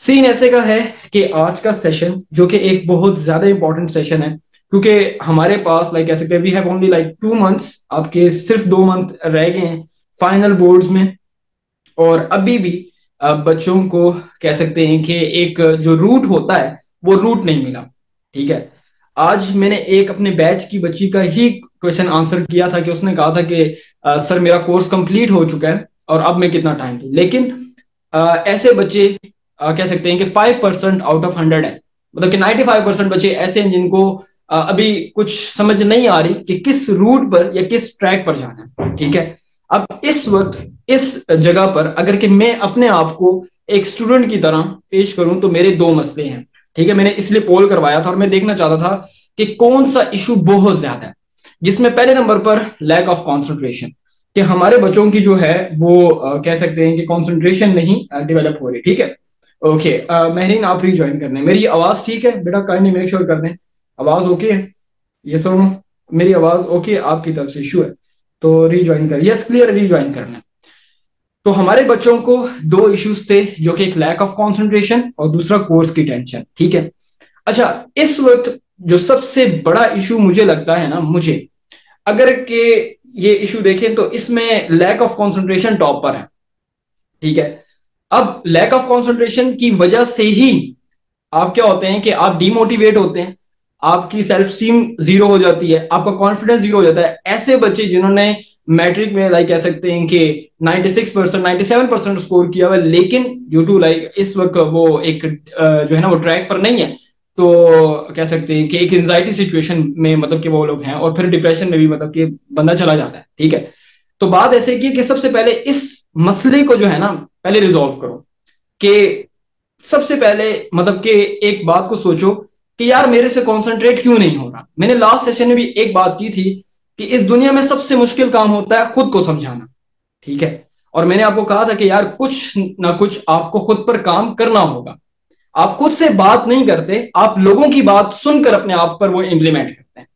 Scene ऐसे का है कि आज का सेशन जो कि एक बहुत ज्यादा इंपॉर्टेंट सेशन है, क्योंकि हमारे पास लाइक कह सकते हैं we have only like 2 months, आपके सिर्फ 2 मंथ रह गए हैं फाइनल बोर्ड्स में। और अभी भी बच्चों को कह सकते हैं कि एक जो रूट होता है वो रूट नहीं मिला। ठीक है, आज मैंने एक अपने बैच की बच्ची का ही क्वेश्चन आंसर किया था कि उसने कहा था कि सर मेरा कोर्स कंप्लीट हो चुका है और अब मैं कितना टाइम दूं। लेकिन ऐसे बच्चे कह सकते हैं कि 5% आउट ऑफ 100 है, मतलब कि 95% बच्चे ऐसे हैं जिनको अभी कुछ समझ नहीं आ रही कि किस रूट पर या किस ट्रैक पर जाना है। ठीक है, अब इस वक्त इस जगह पर अगर कि मैं अपने आप को एक स्टूडेंट की तरह पेश करूं तो मेरे दो मसले हैं। ठीक है, मैंने इसलिए पोल करवाया था और मैं देखना चाहता था कि कौन सा इशू बहुत ज्यादा है, जिसमें पहले नंबर पर लैक ऑफ कंसंट्रेशन, कि हमारे बच्चों की जो है वो कह सकते हैं कि कंसंट्रेशन नहीं डेवलप हो रही। ठीक है, ओके महरीन आप रीज्वाइन करने, मेरी आवाज ठीक है बेटा? काइंडली मेक श्योर कर दें आवाज ओके है। ये सुनो, मेरी आवाज ओके, आपकी तरफ से इशू है तो रीज्वाइन कर, यस क्लियर, रीज्वाइन करना। तो हमारे बच्चों को दो इश्यूज थे, जो कि एक लैक ऑफ कंसंट्रेशन और दूसरा कोर्स की टेंशन। ठीक है, अच्छा इस वक्त जो सबसे बड़ा इशू मुझे लगता है ना, मुझे अगर के ये इशू देखें तो इसमें लैक ऑफ कंसंट्रेशन टॉप पर है। ठीक है, अब लैक ऑफ कंसंट्रेशन की वजह से ही आप क्या होते हैं कि आप डिमोटिवेट होते हैं, आपकी सेल्फ स्टीम जीरो हो जाती है, आपका कॉन्फिडेंस जीरो हो जाता है। ऐसे बच्चे जिन्होंने मैट्रिक में लाइक कह सकते हैं कि 96% 97% स्कोर किया हुआ, लेकिन ड्यू टू लाइक इस वक्त वो एक जो है ना वो ट्रैक पर नहीं है, तो कह सकते हैं कि एक एंजाइटी सिचुएशन में मतलब कि वो लोग हैं, और फिर डिप्रेशन में भी मतलब कि बंदा चला जाता है। ठीक है, तो बात ऐसे की कि सबसे पहले इस मसले को जो है ना पहले रिजॉल्व करो, कि सबसे पहले मतलब कि एक बात को सोचो कि यार मेरे से कंसंट्रेट क्यों नहीं हो रहा। मैंने लास्ट सेशन में भी एक बात की थी कि इस दुनिया में सबसे मुश्किल काम होता है खुद को समझाना। ठीक है, और मैंने आपको कहा था कि यार कुछ ना कुछ आपको खुद पर काम करना होगा। आप खुद से बात नहीं करते, आप लोगों की बात सुनकर अपने आप पर वो इंप्लीमेंट करते हैं।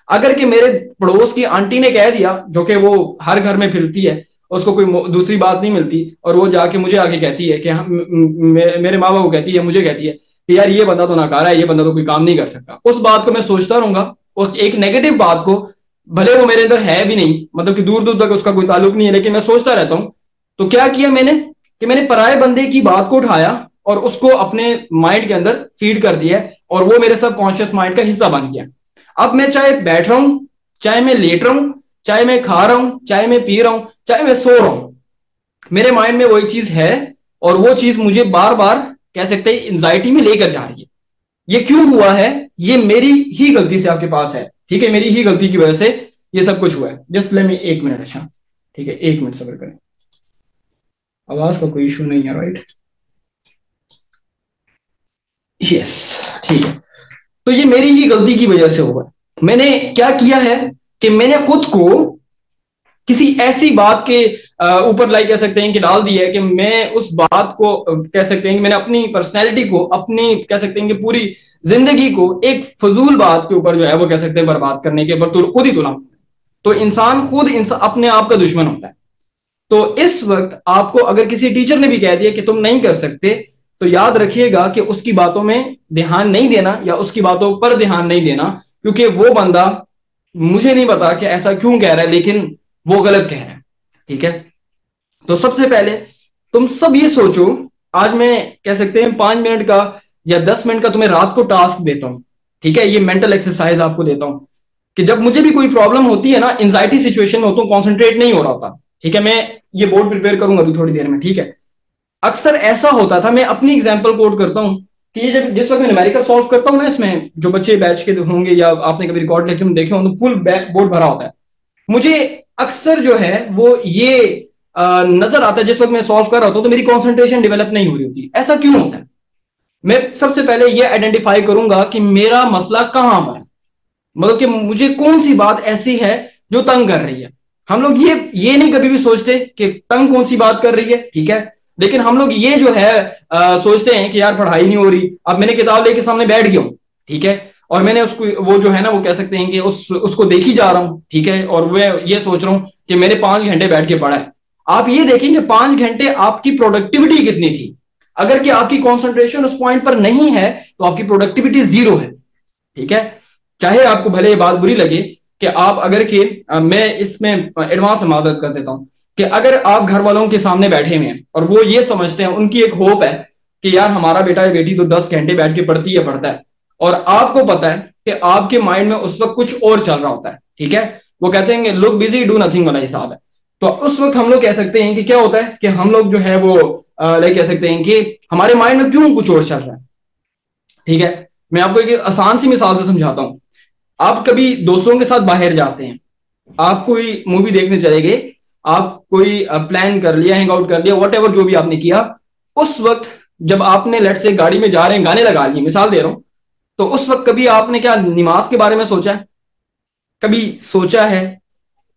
अगर कि मेरे पड़ोस की आंटी ने कह दिया, जो कि वो हर घर में फिरती है, उसको कोई दूसरी बात नहीं मिलती, और वो जाके मुझे आके कहती है कि मेरे माँ बाप को कहती है, मुझे कहती है कि यार ये बंदा तो नाकारा है, ये बंदा तो कोई काम नहीं कर सकता, उस बात को मैं सोचता रहूंगा। उस एक नेगेटिव बात को, भले वो मेरे अंदर है भी नहीं, मतलब कि दूर दूर तक उसका कोई ताल्लुक नहीं है, लेकिन मैं सोचता रहता हूं। तो क्या किया मैंने कि मैंने पराये बंदे की बात को उठाया और उसको अपने माइंड के अंदर फीड कर दिया, और वो मेरे सबकॉन्शियस माइंड का हिस्सा बन गया। अब मैं चाहे बैठ रहा हूं, चाहे मैं लेट रहा हूं, चाहे मैं खा रहा हूं, चाहे मैं पी रहा हूं, चाहे मैं सो रहा हूं, मेरे माइंड में वही चीज है, और वो चीज मुझे बार बार कह सकते हैं एंजाइटी में लेकर जा रही है। ये क्यों हुआ है? ये मेरी ही गलती से आपके पास है। ठीक है, मेरी ही गलती की वजह से ये सब कुछ हुआ है। Just let me 1 minute. अच्छा ठीक है, 1 मिनट सब्र करें, आवाज का कोई इशू नहीं है राइट? यस, ठीक है। तो ये मेरी ही गलती की वजह से हुआ है। मैंने क्या किया है कि मैंने खुद को किसी ऐसी बात के ऊपर लाइक कह सकते हैं कि डाल दिया है कि मैं उस बात को कह सकते हैं कि मैंने अपनी पर्सनैलिटी को, अपनी कह सकते हैं कि पूरी जिंदगी को एक फजूल बात के ऊपर जो है वो कह सकते हैं बर्बाद करने के ऊपर खुद ही तुला। तो इंसान खुद अपने आप का दुश्मन होता है। तो इस वक्त आपको अगर किसी टीचर ने भी कह दिया कि तुम नहीं कर सकते, तो याद रखिएगा कि उसकी बातों में ध्यान नहीं देना, या उसकी बातों पर ध्यान नहीं देना, क्योंकि वो बंदा, मुझे नहीं पता कि ऐसा क्यों कह रहा है, लेकिन वो गलत कह रहा है। ठीक है, तो सबसे पहले तुम सब ये सोचो, आज मैं कह सकते हैं 5 मिनट का या 10 मिनट का तुम्हें रात को टास्क देता हूं। ठीक है, ये मेंटल एक्सरसाइज आपको देता हूं कि जब मुझे भी कोई प्रॉब्लम होती है ना, एंजाइटी सिचुएशन में होता हूं, कॉन्सेंट्रेट नहीं हो रहा होता। ठीक है, मैं ये बोर्ड प्रिपेयर करूंगा अभी थोड़ी देर में। ठीक है, अक्सर ऐसा होता था, मैं अपनी एग्जांपल कोट करता हूं कि ये जब जिस वक्त मैं न्यूमेरिकल सॉल्व करता हूं ना, इसमें जो बच्चे बैच के होंगे या आपने कभी रिकॉर्ड लेक्चर में देखे होंगे, तो फुल बोर्ड भरा होता है। मुझे अक्सर जो है वो ये नजर आता है, जिस वक्त मैं सॉल्व कर रहा होता हूं तो मेरी कॉन्सेंट्रेशन डेवलप नहीं हो रही होती। ऐसा क्यों होता है? मैं सबसे पहले ये आइडेंटिफाई करूंगा कि मेरा मसला कहां पर है, मतलब कि मुझे कौन सी बात ऐसी है जो तंग कर रही है। हम लोग ये नहीं कभी भी सोचते कि तंग कौन सी बात कर रही है। ठीक है, लेकिन हम लोग ये जो है सोचते हैं कि यार पढ़ाई नहीं हो रही, अब मैंने किताब लेके सामने बैठ गया हूं। ठीक है, और मैंने उसको वो जो है ना वो कह सकते हैं कि उसको देखी जा रहा हूं। ठीक है, और मैं ये सोच रहा हूं कि मैंने 5 घंटे बैठ के पढ़ा है। आप ये देखेंगे 5 घंटे आपकी प्रोडक्टिविटी कितनी थी। अगर कि आपकी कॉन्सेंट्रेशन उस पॉइंट पर नहीं है तो आपकी प्रोडक्टिविटी जीरो है। ठीक है, चाहे आपको भले ये बात बुरी लगे कि आप अगर के मैं इसमें एडवांस में मादत कर देता हूं कि अगर आप घर वालों के सामने बैठे हुए हैं और वो ये समझते हैं, उनकी एक होप है कि यार हमारा बेटा या बेटी तो 10 घंटे बैठ के पढ़ती है पढ़ता है, और आपको पता है कि आपके माइंड में उस वक्त कुछ और चल रहा होता है। ठीक है, वो कहते हैं लुक बिजी डू नथिंग वाला हिसाब है। तो उस वक्त हम लोग कह सकते हैं कि क्या होता है कि हम लोग जो है वो लाइक कह सकते हैं कि हमारे माइंड में क्यों कुछ और चल रहा है। ठीक है, मैं आपको एक आसान सी मिसाल से समझाता हूं। आप कभी दोस्तों के साथ बाहर जाते हैं, आप कोई मूवी देखने चले गए, आप कोई प्लान कर लिया, हैंग आउट कर लिया, वट एवर जो भी आपने किया, उस वक्त जब आपने लेट से गाड़ी में जा रहे हैं गाने लगा लिए, मिसाल दे रहा हूं, तो उस वक्त कभी आपने क्या नमाज के बारे में सोचा है? कभी सोचा है?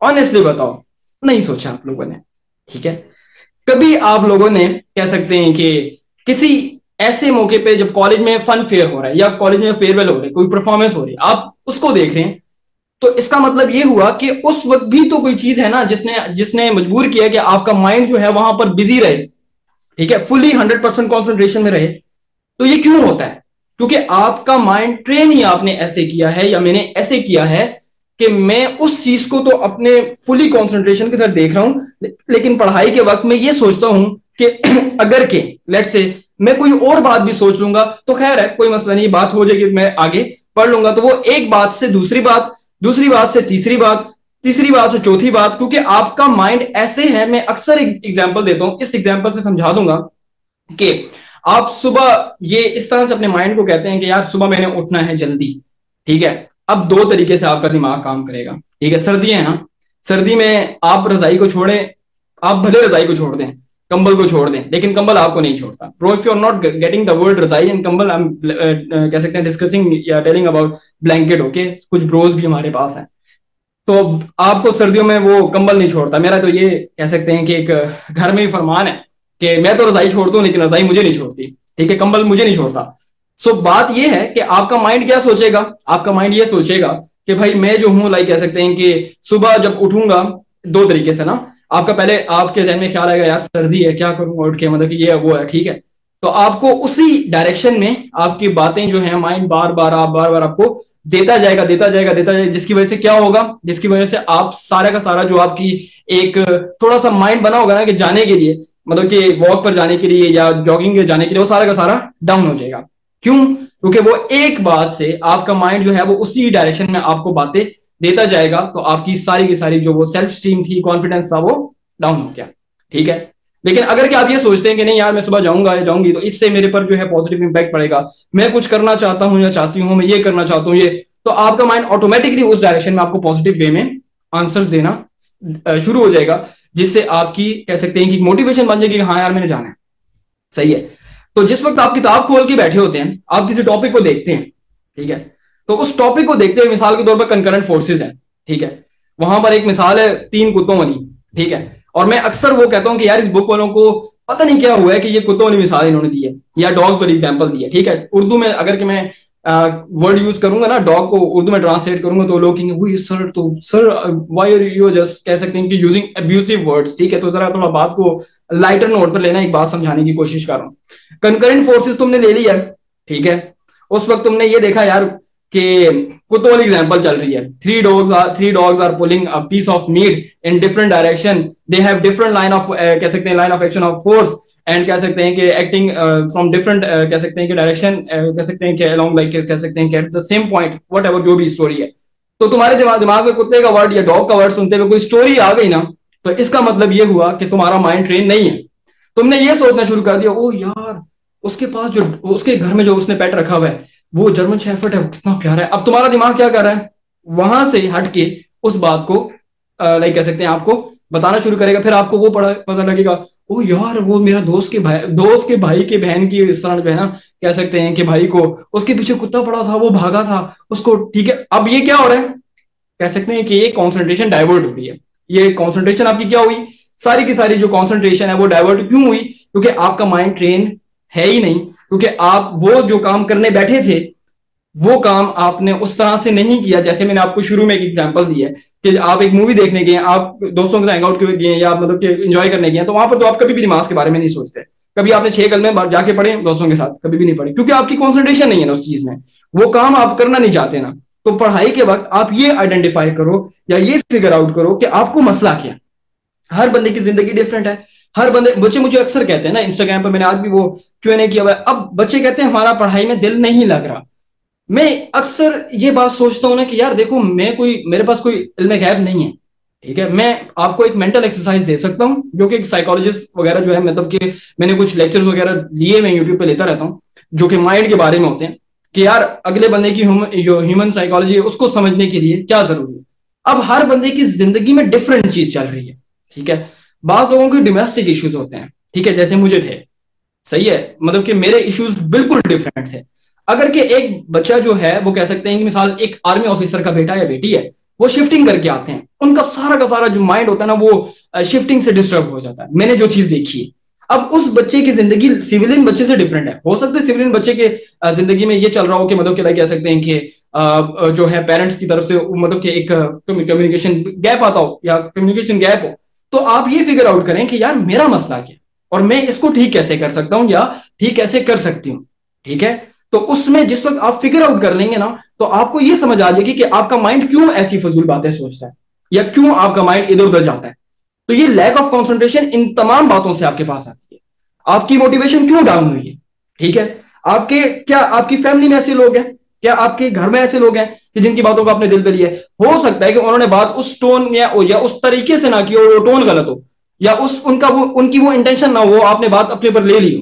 ऑनेस्टली बताओ, नहीं सोचा आप लोगों ने। ठीक है, कभी आप लोगों ने कह सकते हैं कि किसी ऐसे मौके पे जब कॉलेज में फन फेयर हो रहा है या कॉलेज में फेयरवेल हो रहा है, कोई परफॉर्मेंस हो रही है, आप उसको देख रहे हैं, तो इसका मतलब ये हुआ कि उस वक्त भी तो कोई चीज है ना जिसने जिसने मजबूर किया कि आपका माइंड जो है वहां पर बिजी रहे। ठीक है, फुली 100% कॉन्सेंट्रेशन में रहे। तो ये क्यों होता है? क्योंकि आपका माइंड ट्रेन ही आपने ऐसे किया है या मैंने ऐसे किया है कि मैं उस चीज को तो अपने फुली कॉन्सेंट्रेशन की तरफ देख रहा हूं, लेकिन पढ़ाई के वक्त मैं ये सोचता हूं कि अगर के लेट से मैं कोई और बात भी सोच लूंगा तो खैर है, कोई मसला नहीं, बात हो जाएगी, मैं आगे पढ़ लूंगा। तो वो एक बात से दूसरी बात, दूसरी बात से तीसरी बात, तीसरी बात से चौथी बात, क्योंकि आपका माइंड ऐसे है। मैं अक्सर एक एग्जाम्पल देता हूं, इस एग्जाम्पल से समझा दूंगा कि आप सुबह ये इस तरह से अपने माइंड को कहते हैं कि यार सुबह मैंने उठना है जल्दी। ठीक है, अब दो तरीके से आपका दिमाग काम करेगा। ठीक है, सर्दियां हैं, हाँ, सर्दी में आप रजाई को छोड़ें, आप भले रजाई को छोड़ दें, कंबल को छोड़ दें, लेकिन कंबल आपको नहीं छोड़ता। Bro, if you are not getting the word razai and kambal, I am कह सकते हैं डिस्कसिंग या टेलिंग अबाउट ब्लैंकेट। ओके, कुछ ब्रोज भी हमारे पास हैं। तो आपको सर्दियों में वो कंबल नहीं छोड़ता। मेरा तो ये कह सकते हैं कि एक घर में ही फरमान है कि मैं तो रजाई छोड़ता हूँ लेकिन रजाई मुझे नहीं छोड़ती। ठीक है, कंबल मुझे नहीं छोड़ता। सो बात ये है कि आपका माइंड क्या सोचेगा? आपका माइंड ये सोचेगा कि भाई मैं जो हूं लाइक कह सकते हैं कि सुबह जब उठूंगा, दो तरीके से ना, आपका पहले आपके जहन में ख्याल आएगा यार सर्दी है, क्या करूंगा उठ के, मतलब कि ये वो है। ठीक है, तो आपको उसी डायरेक्शन में आपकी बातें जो है माइंड बार बार आपको देता जाएगा, देता जाएगा, देता जाएगा, जिसकी वजह से क्या होगा, जिसकी वजह से आप सारा का सारा जो आपकी एक थोड़ा सा माइंड बना होगा ना कि जाने के लिए, मतलब कि वॉक पर जाने के लिए या जॉगिंग के जाने के लिए, वो सारा का सारा डाउन हो जाएगा। क्यों? क्योंकि वो एक बात से आपका माइंड जो है वो उसी डायरेक्शन में आपको बातें देता जाएगा, तो आपकी सारी की सारी जो वो सेल्फ स्टीम थी, कॉन्फिडेंस था, वो डाउन हो गया। ठीक है, लेकिन अगर कि आप ये सोचते हैं कि नहीं यार मैं सुबह जाऊंगा या जाऊंगी तो इससे मेरे पर जो है पॉजिटिव इंपैक्ट पड़ेगा, मैं कुछ करना चाहता हूं या चाहती हूं, मैं ये करना चाहता हूं ये, तो आपका माइंड ऑटोमेटिकली उस डायरेक्शन में आपको पॉजिटिव वे में आंसर देना शुरू हो जाएगा, जिससे आपकी कह सकते हैं कि मोटिवेशन बन जाएगी कि हाँ यार मैंने जाना है। सही है, तो जिस वक्त आप किताब खोल के बैठे होते हैं, आप किसी टॉपिक को देखते हैं, ठीक है, तो उस टॉपिक को देखते हुए मिसाल के तौर पर कंकरेंट फोर्सेज है। ठीक है, वहां पर एक मिसाल है 3 कुत्तों वाली। ठीक है, और मैं अक्सर वो कहता हूं कि यार इस बुक वालों को पता नहीं क्या हुआ है कि ये कुत्तों वाली मिसाल इन्होंने दी है या डॉग्स वाली एग्जांपल दी है। ठीक है, उर्दू में अगर कि मैं वर्ड यूज करूंगा ना, डॉग को उर्दू में ट्रांसलेट करूंगा, तो लोग कहेंगे वो सर, तो sir why are you just कह सकते हैं कि यूजिंग अब्यूसिव वर्ड्स। ठीक है, तो जरा थोड़ा बात को लाइटर नोट पर लेना, एक बात समझाने की कोशिश कर रहा हूँ। कंकरेंट फोर्सेस तुमने ले लिया, ठीक है, उस वक्त तुमने ये देखा यार कि कुत्तों वाली एग्जांपल चल रही है, three dogs are pulling a piece of meat in different direction, they have different line of कह सकते हैं line of action of force, and कह सकते हैं कि एक्टिंग फ्रॉम डिफरेंट कह सकते हैं कि डायरेक्शन, कह सकते हैं कि अलोंग लाइक कह सकते हैं कि at the same point, what ever जो भी स्टोरी है। तो तुम्हारे दिमाग में कुत्ते का वर्ड या डॉग का वर्ड सुनते हुए कोई स्टोरी आ गई ना, तो इसका मतलब ये हुआ कि तुम्हारा माइंड ट्रेन नहीं है। तुमने ये सोचना शुरू कर दिया, ओ यार उसके पास जो उसके घर में जो उसने पेट रखा हुआ है वो जर्मन शेफर्ड है, कितना प्यारा है। अब तुम्हारा दिमाग क्या कर रहा है, वहां से हट के उस बात को लाइक कह सकते हैं आपको बताना शुरू करेगा। फिर आपको वो पता लगेगा, ओ यार वो मेरा दोस्त के भाई के बहन की इस तरह जो है ना, कह सकते हैं कि भाई को उसके पीछे कुत्ता पड़ा था, वो भागा था उसको। ठीक है, अब ये क्या हो रहा है, कह सकते हैं कि ये कॉन्सेंट्रेशन डाइवर्ट हो रही है। ये कॉन्सेंट्रेशन आपकी क्या हुई, सारी की सारी जो कॉन्सेंट्रेशन है वो डाइवर्ट क्यों हुई? क्योंकि आपका माइंड ट्रेन है ही नहीं, क्योंकि आप वो जो काम करने बैठे थे वो काम आपने उस तरह से नहीं किया। जैसे मैंने आपको शुरू में एक एग्जांपल दी है कि आप एक मूवी देखने गए, आप दोस्तों के साथ हैंग आउट गए या मतलब कि एंजॉय करने गए, तो वहां पर तो आप कभी भी नमाज के बारे में नहीं सोचते। कभी आपने 6 कलमे जाके पढ़े दोस्तों के साथ? कभी भी नहीं पढ़े, क्योंकि आपकी कॉन्सेंट्रेशन नहीं है ना उस चीज में, वो काम आप करना नहीं चाहते ना। तो पढ़ाई के वक्त आप ये आइडेंटिफाई करो या ये फिगर आउट करो कि आपको मसला क्या है। हर बंदे की जिंदगी डिफरेंट है। हर बंदे, बच्चे मुझे अक्सर कहते हैं ना इंस्टाग्राम पर, मैंने आज भी वो Q&A किया हुआ है, अब बच्चे कहते हैं हमारा पढ़ाई में दिल नहीं लग रहा। मैं अक्सर ये बात सोचता हूं ना कि यार देखो, मैं कोई, मेरे पास कोई इल्म गैब नहीं है, ठीक है। मैं आपको एक मेंटल एक्सरसाइज दे सकता हूं, जो कि एक साइकोलॉजिस्ट वगैरह जो है, मतलब कि मैंने कुछ लेक्चर्स वगैरह लिए, मैं यूट्यूब पे लेता रहता हूं, जो कि माइंड के बारे में होते हैं, कि यार अगले बंदे की जो ह्यूमन साइकोलॉजी है उसको समझने के लिए क्या जरूरी है। अब हर बंदे की जिंदगी में डिफरेंट चीज चल रही है, ठीक है। बात लोगों के डोमेस्टिक इश्यूज होते हैं, ठीक है, जैसे मुझे थे, सही है, मतलब कि मेरे इश्यूज बिल्कुल डिफरेंट थे। अगर कि एक बच्चा जो है वो कह सकते हैं कि मिसाल एक आर्मी ऑफिसर का बेटा या बेटी है, वो शिफ्टिंग करके आते हैं, उनका सारा का सारा जो माइंड होता है ना वो शिफ्टिंग से डिस्टर्ब हो जाता है, मैंने जो चीज देखी है। अब उस बच्चे की जिंदगी सिविलियन बच्चे से डिफरेंट है। हो सकता है सिविलियन बच्चे के जिंदगी में ये चल रहा हो कि मतलब कि कह सकते हैं कि जो है पेरेंट्स की तरफ से मतलब कि एक कम्युनिकेशन गैप आता हो या कम्युनिकेशन गैप हो। तो आप ये फिगर आउट करें कि यार मेरा मसला क्या है और मैं इसको ठीक कैसे कर सकता हूं या ठीक कैसे कर सकती हूँ, ठीक है। तो उसमें जिस वक्त आप फिगर आउट कर लेंगे ना, तो आपको यह समझ आ जाएगी कि आपका माइंड क्यों ऐसी फजूल बातें सोचता है या क्यों आपका माइंड इधर उधर जाता है। तो ये लैक ऑफ कॉन्सेंट्रेशन इन तमाम बातों से आपके पास आती है। आपकी मोटिवेशन क्यों डाउन हुई है, ठीक है। आपके क्या आपकी फैमिली में ऐसे लोग हैं, क्या आपके घर में ऐसे लोग हैं कि जिनकी बातों को आपने दिल पे लिया है? हो सकता है कि उन्होंने बात उस टोन या उस तरीके से ना की हो, वो टोन गलत हो, या उनकी वो इंटेंशन ना हो, आपने बात अपने पर ले ली हो,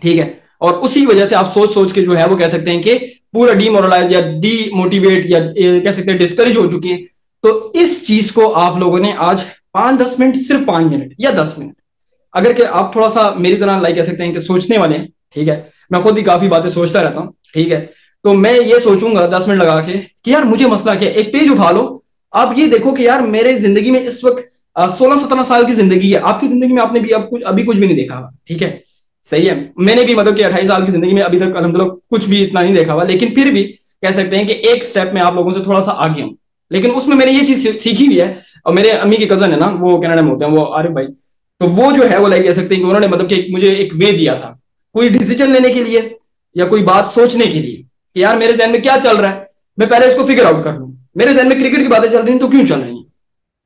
ठीक है। और उसी वजह से आप सोच सोच के जो है वो कह सकते हैं कि पूरा डीमोरलाइज या डीमोटिवेट या कह सकते हैं डिस्करेज हो चुकी है। तो इस चीज को आप लोगों ने आज 5-10 मिनट, सिर्फ 5 मिनट या 10 मिनट, अगर कि आप थोड़ा सा मेरी तरह लाइक कह सकते हैं कि सोचने वाले हैं, ठीक है, मैं खुद ही काफी बातें सोचता रहता हूँ, ठीक है। तो मैं ये सोचूंगा 10 मिनट लगा के कि यार मुझे मसला क्या है। एक पेज उठा लो, आप ये देखो कि यार मेरे जिंदगी में इस वक्त 16-17 साल की जिंदगी है, आपकी जिंदगी में आपने भी अभी कुछ भी नहीं देखा हुआ, ठीक है, सही है। मैंने भी मतलब कि 28 साल की जिंदगी में अभी तक अल्हम्दुलिल्लाह कुछ भी इतना नहीं देखा हुआ, लेकिन फिर भी कह सकते हैं कि एक स्टेप में आप लोगों से थोड़ा सा आगे हूं। लेकिन उसमें मैंने ये चीज सीखी भी है। और मेरे अम्मी के कजन है ना, वो कनाडा में होते हैं, वो आरिफ भाई, तो वो जो है वो लाइक कह सकते हैं कि उन्होंने मतलब कि मुझे एक वे दिया था कोई डिसीजन लेने के लिए या कोई बात सोचने के लिए, कि यार मेरे जहन में क्या चल रहा है, मैं पहले इसको फिगर आउट कर लूं। मेरे जहन में क्रिकेट की बातें चल रही हैं, तो क्यों चल रही हैं,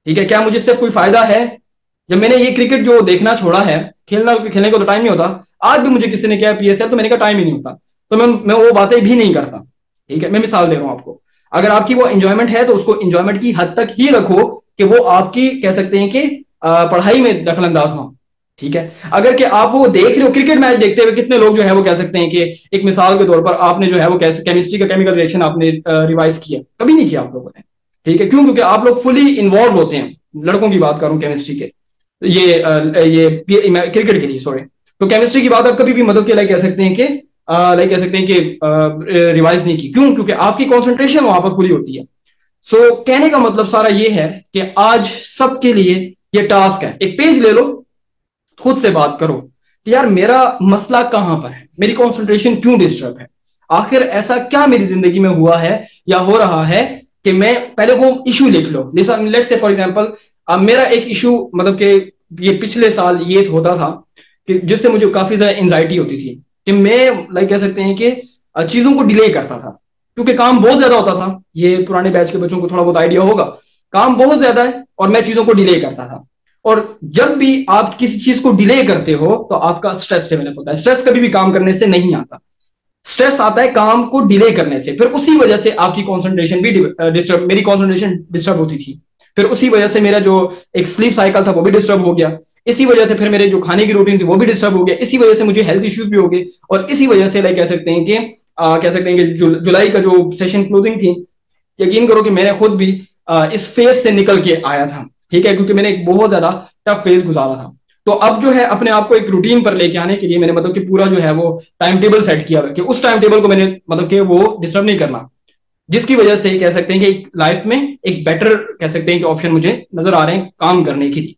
ठीक है, क्या मुझे इससे कोई फायदा है? जब मैंने ये क्रिकेट जो देखना छोड़ा है, खेलने को तो टाइम नहीं होता। आज भी मुझे किसी ने कहा PSL, तो मैंने कहा टाइम ही नहीं होता, तो मैं वो बातें भी नहीं करता, ठीक है। मैं मिसाल दे रहा हूं आपको। अगर आपकी वो इंजॉयमेंट है तो उसको इंजॉयमेंट की हद तक ही रखो, कि वो आपकी कह सकते हैं कि पढ़ाई में दखल अंदाज ना हो, ठीक है। अगर कि आप वो देख रहे हो, क्रिकेट मैच देखते हुए कितने लोग जो है वो कह सकते हैं कि एक मिसाल के तौर पर आपने जो है वो केमिस्ट्री का केमिकल रिएक्शन आपने रिवाइज किया, कभी नहीं किया आप लोगों ने, ठीक है। क्यों? क्योंकि आप लोग फुली इन्वॉल्व होते हैं, लड़कों की बात करूं केमिस्ट्री के, ये क्रिकेट के लिए, सॉरी। तो केमिस्ट्री की बात आप कभी भी मतलब के लाइक कह सकते हैं कि रिवाइज नहीं की। क्यों? क्योंकि आपकी कॉन्सेंट्रेशन वहां पर खुली होती है। सो कहने का मतलब सारा ये है कि आज सबके लिए ये टास्क है, एक पेज ले लो, खुद से बात करो कि यार मेरा मसला कहां पर है, मेरी कॉन्सेंट्रेशन क्यों डिस्टर्ब है, आखिर ऐसा क्या मेरी जिंदगी में हुआ है या हो रहा है, कि मैं पहले वो इशू लिख लो। लेट्स से फॉर एग्जांपल, मेरा एक इशू मतलब कि ये पिछले साल ये होता था कि जिससे मुझे काफी ज्यादा एंजाइटी होती थी, कि मैं लाइक कह सकते हैं कि चीजों को डिले करता था, क्योंकि काम बहुत ज्यादा होता था। ये पुराने बैच के बच्चों को थोड़ा बहुत आइडिया होगा, काम बहुत ज्यादा है और मैं चीजों को डिले करता था। और जब भी आप किसी चीज को डिले करते हो तो आपका स्ट्रेस डेवलप होता है। स्ट्रेस कभी भी काम करने से नहीं आता, स्ट्रेस आता है काम को डिले करने से। फिर उसी वजह से आपकी कॉन्सेंट्रेशन भी डिस्टर्ब, मेरी कॉन्सेंट्रेशन डिस्टर्ब होती थी। फिर उसी वजह से मेरा जो एक स्लीप साइकिल था वो भी डिस्टर्ब हो गया। इसी वजह से फिर मेरे जो खाने की रूटीन थी वो भी डिस्टर्ब हो गया। इसी वजह से मुझे हेल्थ इश्यूज भी हो गए। और इसी वजह से लाइक कह सकते हैं कि जुलाई का जो सेशन क्लोजिंग थी, यकीन करो कि मैंने खुद भी इस फेज से निकल के आया था, ठीक है, क्योंकि मैंने एक बहुत ज्यादा टफ फेज गुजारा था। तो अब जो है अपने आप को एक रूटीन पर लेके आने के लिए मैंने मतलब कि पूरा जो है वो टाइम टेबल सेट किया कि उस टाइम टेबल को मैंने मतलब कि वो डिस्टर्ब नहीं करना, जिसकी वजह से कह सकते हैं कि लाइफ में एक बेटर कह सकते हैं कि ऑप्शन मुझे नजर आ रहे हैं काम करने के लिए।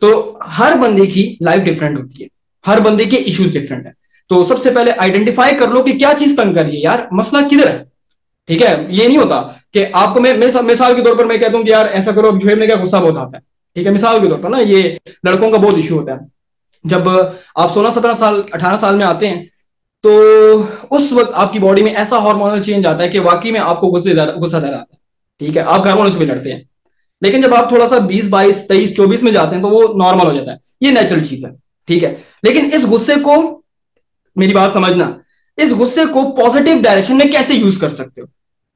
तो हर बंदे की लाइफ डिफरेंट होती है, हर बंदे के इश्यूज डिफरेंट है। तो सबसे पहले आइडेंटिफाई कर लो कि क्या चीज तंग कर रही है, यार मसला किधर है, ठीक है। ये नहीं होता कि आपको मैं मिसाल के तौर पर मैं कहता हूं कि यार ऐसा करो, अब जुहेब में क्या गुस्सा बहुत आता है, ठीक है, मिसाल के तौर पर ना, ये लड़कों का बहुत इश्यू होता है। जब आप 16 17 साल 18 साल में आते हैं, तो उस वक्त आपकी बॉडी में ऐसा हार्मोनल चेंज आता है कि वाकई में आपको गुस्सा ज़्यादा आता है। ठीक है, आप हार्मोन से भी लड़ते हैं। लेकिन जब आप थोड़ा सा 20 22 23 24 में जाते हैं तो वो नॉर्मल हो जाता है, ये नेचुरल चीज है। ठीक है, लेकिन इस गुस्से को, मेरी बात समझना, इस गुस्से को पॉजिटिव डायरेक्शन में कैसे यूज कर सकते हो।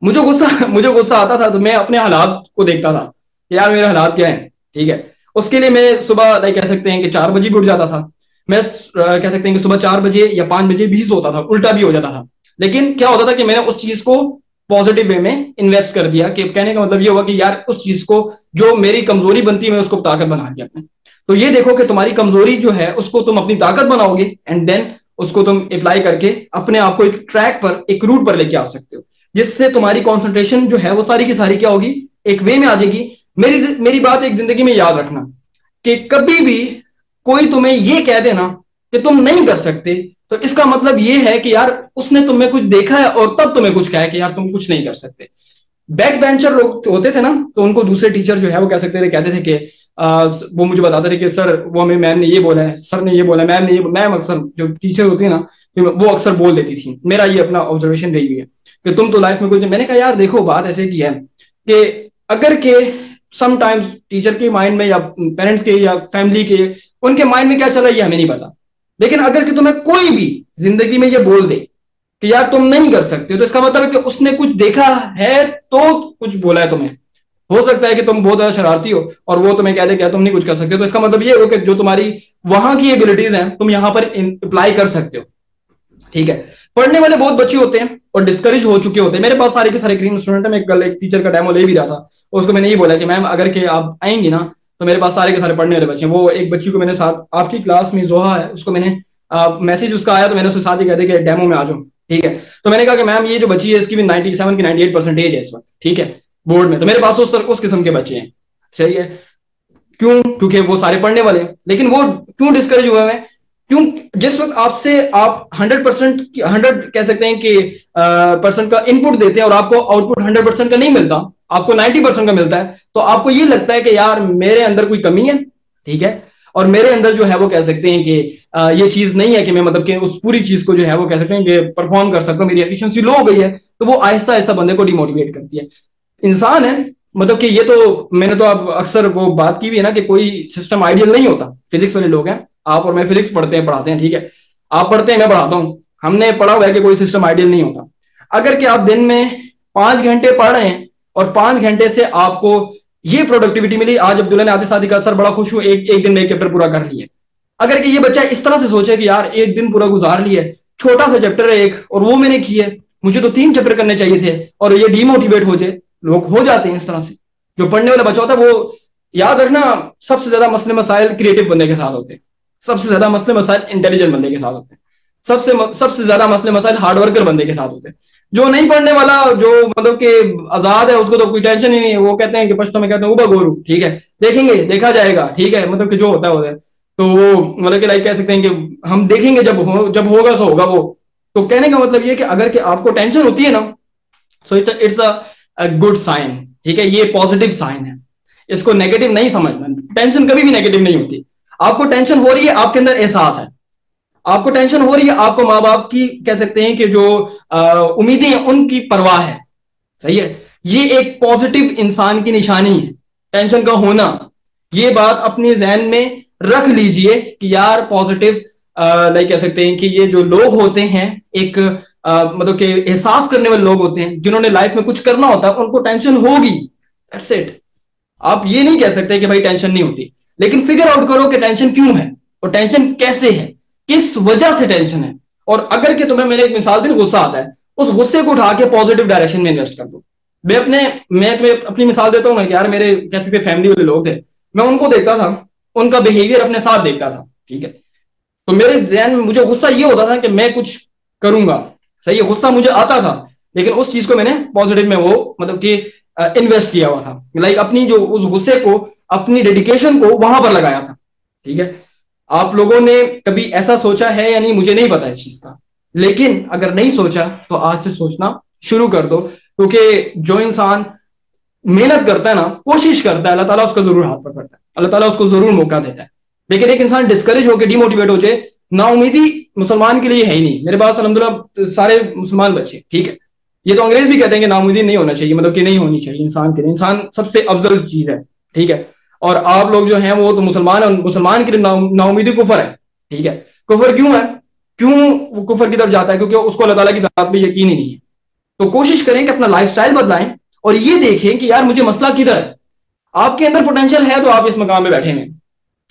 मुझे गुस्सा आता था तो मैं अपने हालात को देखता था कि यार मेरे हालात क्या हैं। ठीक है, उसके लिए मैं सुबह लाइक कह सकते हैं कि 4 बजे भी उठ जाता था। मैं कह सकते हैं कि सुबह 4 बजे या 5 बजे भी सोता था, उल्टा भी हो जाता था। लेकिन क्या होता था कि मैंने उस चीज को पॉजिटिव वे में इन्वेस्ट कर दिया, कि कहने का मतलब ये होगा कि यार उस चीज को, जो मेरी कमजोरी बनती है, मैं उसको ताकत बना दिया अपने। तो ये देखो कि तुम्हारी कमजोरी जो है उसको तुम अपनी ताकत बनाओगे, एंड देन उसको तुम अप्लाई करके अपने आप को एक ट्रैक पर, एक रूट पर लेके आ सकते हो, जिससे तुम्हारी कॉन्सेंट्रेशन जो है वो सारी की सारी क्या होगी, एक वे में आ जाएगी। मेरी मेरी बात एक जिंदगी में याद रखना, कि कभी भी कोई तुम्हें ये कह देना कि तुम नहीं कर सकते, तो इसका मतलब ये है कि यार उसने तुम्हें कुछ देखा है और तब तुम्हें कुछ कहा है कि यार तुम कुछ नहीं कर सकते। बैक बेंचर लोग होते थे ना, तो उनको दूसरे टीचर जो है वो कह सकते थे, कहते थे कि वो मुझे बताते थे कि सर वो हमें मैम ने ये बोला है, सर ने ये बोला है, मैम ने ये, मैम अक्सर जो टीचर होती है ना, वो अक्सर बोल देती थी। मेरा ये अपना ऑब्जर्वेशन रही हुई है कि तुम तो लाइफ में कुछ, मैंने कहा यार देखो बात ऐसे की है कि अगर के समटाइम्स टीचर के माइंड में या पेरेंट्स के या फैमिली के, उनके माइंड में क्या चल रहा है ये हमें नहीं पता। लेकिन अगर कि तुम्हें कोई भी जिंदगी में ये बोल दे कि यार तुम नहीं कर सकते, तो इसका मतलब है कि उसने कुछ देखा है तो कुछ बोला है तुम्हें। हो सकता है कि तुम बहुत ज्यादा शरारती हो और वो तुम्हें कह दे क्या तुम नहीं कुछ कर सकते, तो इसका मतलब ये हो कि जो तुम्हारी वहां की एबिलिटीज हैं तुम यहां पर अप्लाई कर सकते हो। ठीक है, पढ़ने वाले बहुत बच्चे होते हैं और डिस्करेज हो चुके होते हैं। मेरे पास सारे के सारे ग्रीन स्टूडेंट है। मैं कल एक टीचर का डेमो ले भी रहा था, उसको मैंने ये बोला कि मैम अगर के आप आएंगी ना, तो मेरे पास सारे के सारे पढ़ने वाले बच्चे हैं। वो एक बच्ची को मैंने साथ, आपकी क्लास में जोहा है, उसको मैंने मैसेज उसका आया तो मैंने उसके साथ ही कह दिया कि डेमो में आ जाओ। ठीक है, तो मैंने कहा कि मैम ये जो बच्ची है इसकी भी 97 की 98% है इस वक्त। ठीक है, बोर्ड में तो मेरे पास उस किस्म के बच्चे हैं। सही है, क्यों? क्योंकि वो सारे पढ़ने वाले हैं। लेकिन वो क्यों डिस्करेज हुए हैं? क्यों? जिस वक्त आपसे आप 100%, 100 कह सकते हैं कि परसेंट का इनपुट देते हैं और आपको आउटपुट 100% का नहीं मिलता, आपको 90% का मिलता है, तो आपको ये लगता है कि यार मेरे अंदर कोई कमी है। ठीक है, और मेरे अंदर जो है वो कह सकते हैं कि ये चीज नहीं है कि मैं मतलब कि उस पूरी चीज को जो है वो कह सकते हैं कि परफॉर्म कर सकता हूँ, मेरी एफिशिएंसी लो हो गई है। तो वो आहिस्ता आहिस्ता बंदे को डिमोटिवेट करती है। इंसान है, मतलब कि ये तो मैंने तो अब अक्सर वो बात की भी है ना कि कोई सिस्टम आइडियल नहीं होता। फिजिक्स वाले लोग हैं, आप और मैं फिजिक्स पढ़ते हैं पढ़ाते हैं। ठीक है, आप पढ़ते हैं मैं पढ़ाता हूँ, हमने पढ़ा हुआ है कि कोई सिस्टम आइडियल नहीं होता। अगर कि आप दिन में 5 घंटे पढ़ रहे हैं और 5 घंटे से आपको ये प्रोडक्टिविटी मिली, आज अब्दुल्ला ने आते शादी का सर बड़ा खुश हूं, एक दिन में एक चैप्टर पूरा कर लिया। अगर कि ये बच्चा इस तरह से सोचे कि यार एक दिन पूरा गुजार लिया, छोटा सा चैप्टर है एक और वो मैंने किया, मुझे तो 3 चैप्टर करने चाहिए थे, और ये डिमोटिवेट हो जाए। लोग हो जाते हैं इस तरह से। जो पढ़ने वाला बच्चा होता है वो, याद रखना, सबसे ज्यादा मसले मसाइल क्रिएटिव बंदे के साथ होते हैं, सबसे ज्यादा मसले मसाइल इंटेलिजेंट बंदे के साथ होते हैं, सबसे ज्यादा मसले मसाइल हार्डवर्कर बंदे के साथ होते हैं। जो नहीं पढ़ने वाला, जो मतलब कि आजाद है, उसको तो कोई टेंशन ही नहीं है। वो कहते हैं कि पश्तो में कहते हैं उबा गोरू, ठीक है, देखेंगे देखा जाएगा। ठीक है, मतलब कि जो होता है। तो वो मतलब कि लाइक कह सकते हैं कि हम देखेंगे, जब होगा सो होगा वो। तो कहने का मतलब ये कि अगर कि आपको टेंशन होती है ना, so it's a good sign. ठीक है, ये पॉजिटिव साइन है, इसको नेगेटिव नहीं समझना। टेंशन कभी भी नेगेटिव नहीं होती। आपको टेंशन हो रही है, आपके अंदर एहसास है। आपको टेंशन हो रही है, आपको माँ बाप की कह सकते हैं कि जो उम्मीदें हैं उनकी परवाह है। सही है, ये एक पॉजिटिव इंसान की निशानी है, टेंशन का होना। ये बात अपने जहन में रख लीजिए कि यार पॉजिटिव, लाइक कह सकते हैं कि ये जो लोग होते हैं, एक मतलब कि एहसास करने वाले लोग होते हैं, जिन्होंने लाइफ में कुछ करना होता है, उनको टेंशन होगी। That's it. आप ये नहीं कह सकते कि भाई टेंशन नहीं होती, लेकिन फिगर आउट करो कि टेंशन क्यों है और टेंशन कैसे है, किस वजह से टेंशन है। और अगर कि तुम्हें, मैंने एक मिसाल दी, गुस्सा आता है, उस गुस्से को उठा के पॉजिटिव डायरेक्शन में इन्वेस्ट कर दो। मैं तुम्हें अपनी मिसाल देता हूँ ना कि यार मेरे कह सकते फैमिली वाले लोग थे, मैं उनको देखता था, उनका बिहेवियर अपने साथ देखता था। ठीक है, तो मेरे जहन में मुझे गुस्सा ये होता था कि मैं कुछ करूंगा। सही है, गुस्सा मुझे आता था, लेकिन उस चीज को मैंने पॉजिटिव में वो मतलब कि इन्वेस्ट किया हुआ था। लाइक अपनी जो उस गुस्से को, अपनी डेडिकेशन को वहां पर लगाया था। ठीक है, आप लोगों ने कभी ऐसा सोचा है या नहीं मुझे नहीं पता इस चीज का, लेकिन अगर नहीं सोचा तो आज से सोचना शुरू कर दो। क्योंकि जो इंसान मेहनत करता है ना, कोशिश करता है, अल्लाह ताला उसका जरूर हाथ पकड़ता है, अल्लाह ताला उसको जरूर मौका देता है। लेकिन एक इंसान डिस्करेज होकर डिमोटिवेट हो जाए, नाउमीदी मुसलमान के लिए है ही नहीं। मेरे पास अल्हम्दुलिल्लाह सारे मुसलमान बच्चे, ठीक है। ये तो अंग्रेज भी कहते हैं कि नाउमीदी नहीं होना चाहिए, मतलब कि नहीं होनी चाहिए इंसान के लिए, इंसान सबसे अफजल चीज है, ठीक है। और आप लोग जो हैं वो तो मुसलमान है, मुसलमान के लिए नाउमीदी कुफर है, ठीक है। कुफर क्यों है? क्यों वो कुफर की तरफ जाता है? क्योंकि उसको अल्लाह ताला की जात पे यकीन ही नहीं है। तो कोशिश करें कि अपना लाइफस्टाइल बदलाएं और ये देखें कि यार मुझे मसला किधर है। आपके अंदर पोटेंशियल है तो आप इस मकाम में बैठे हैं,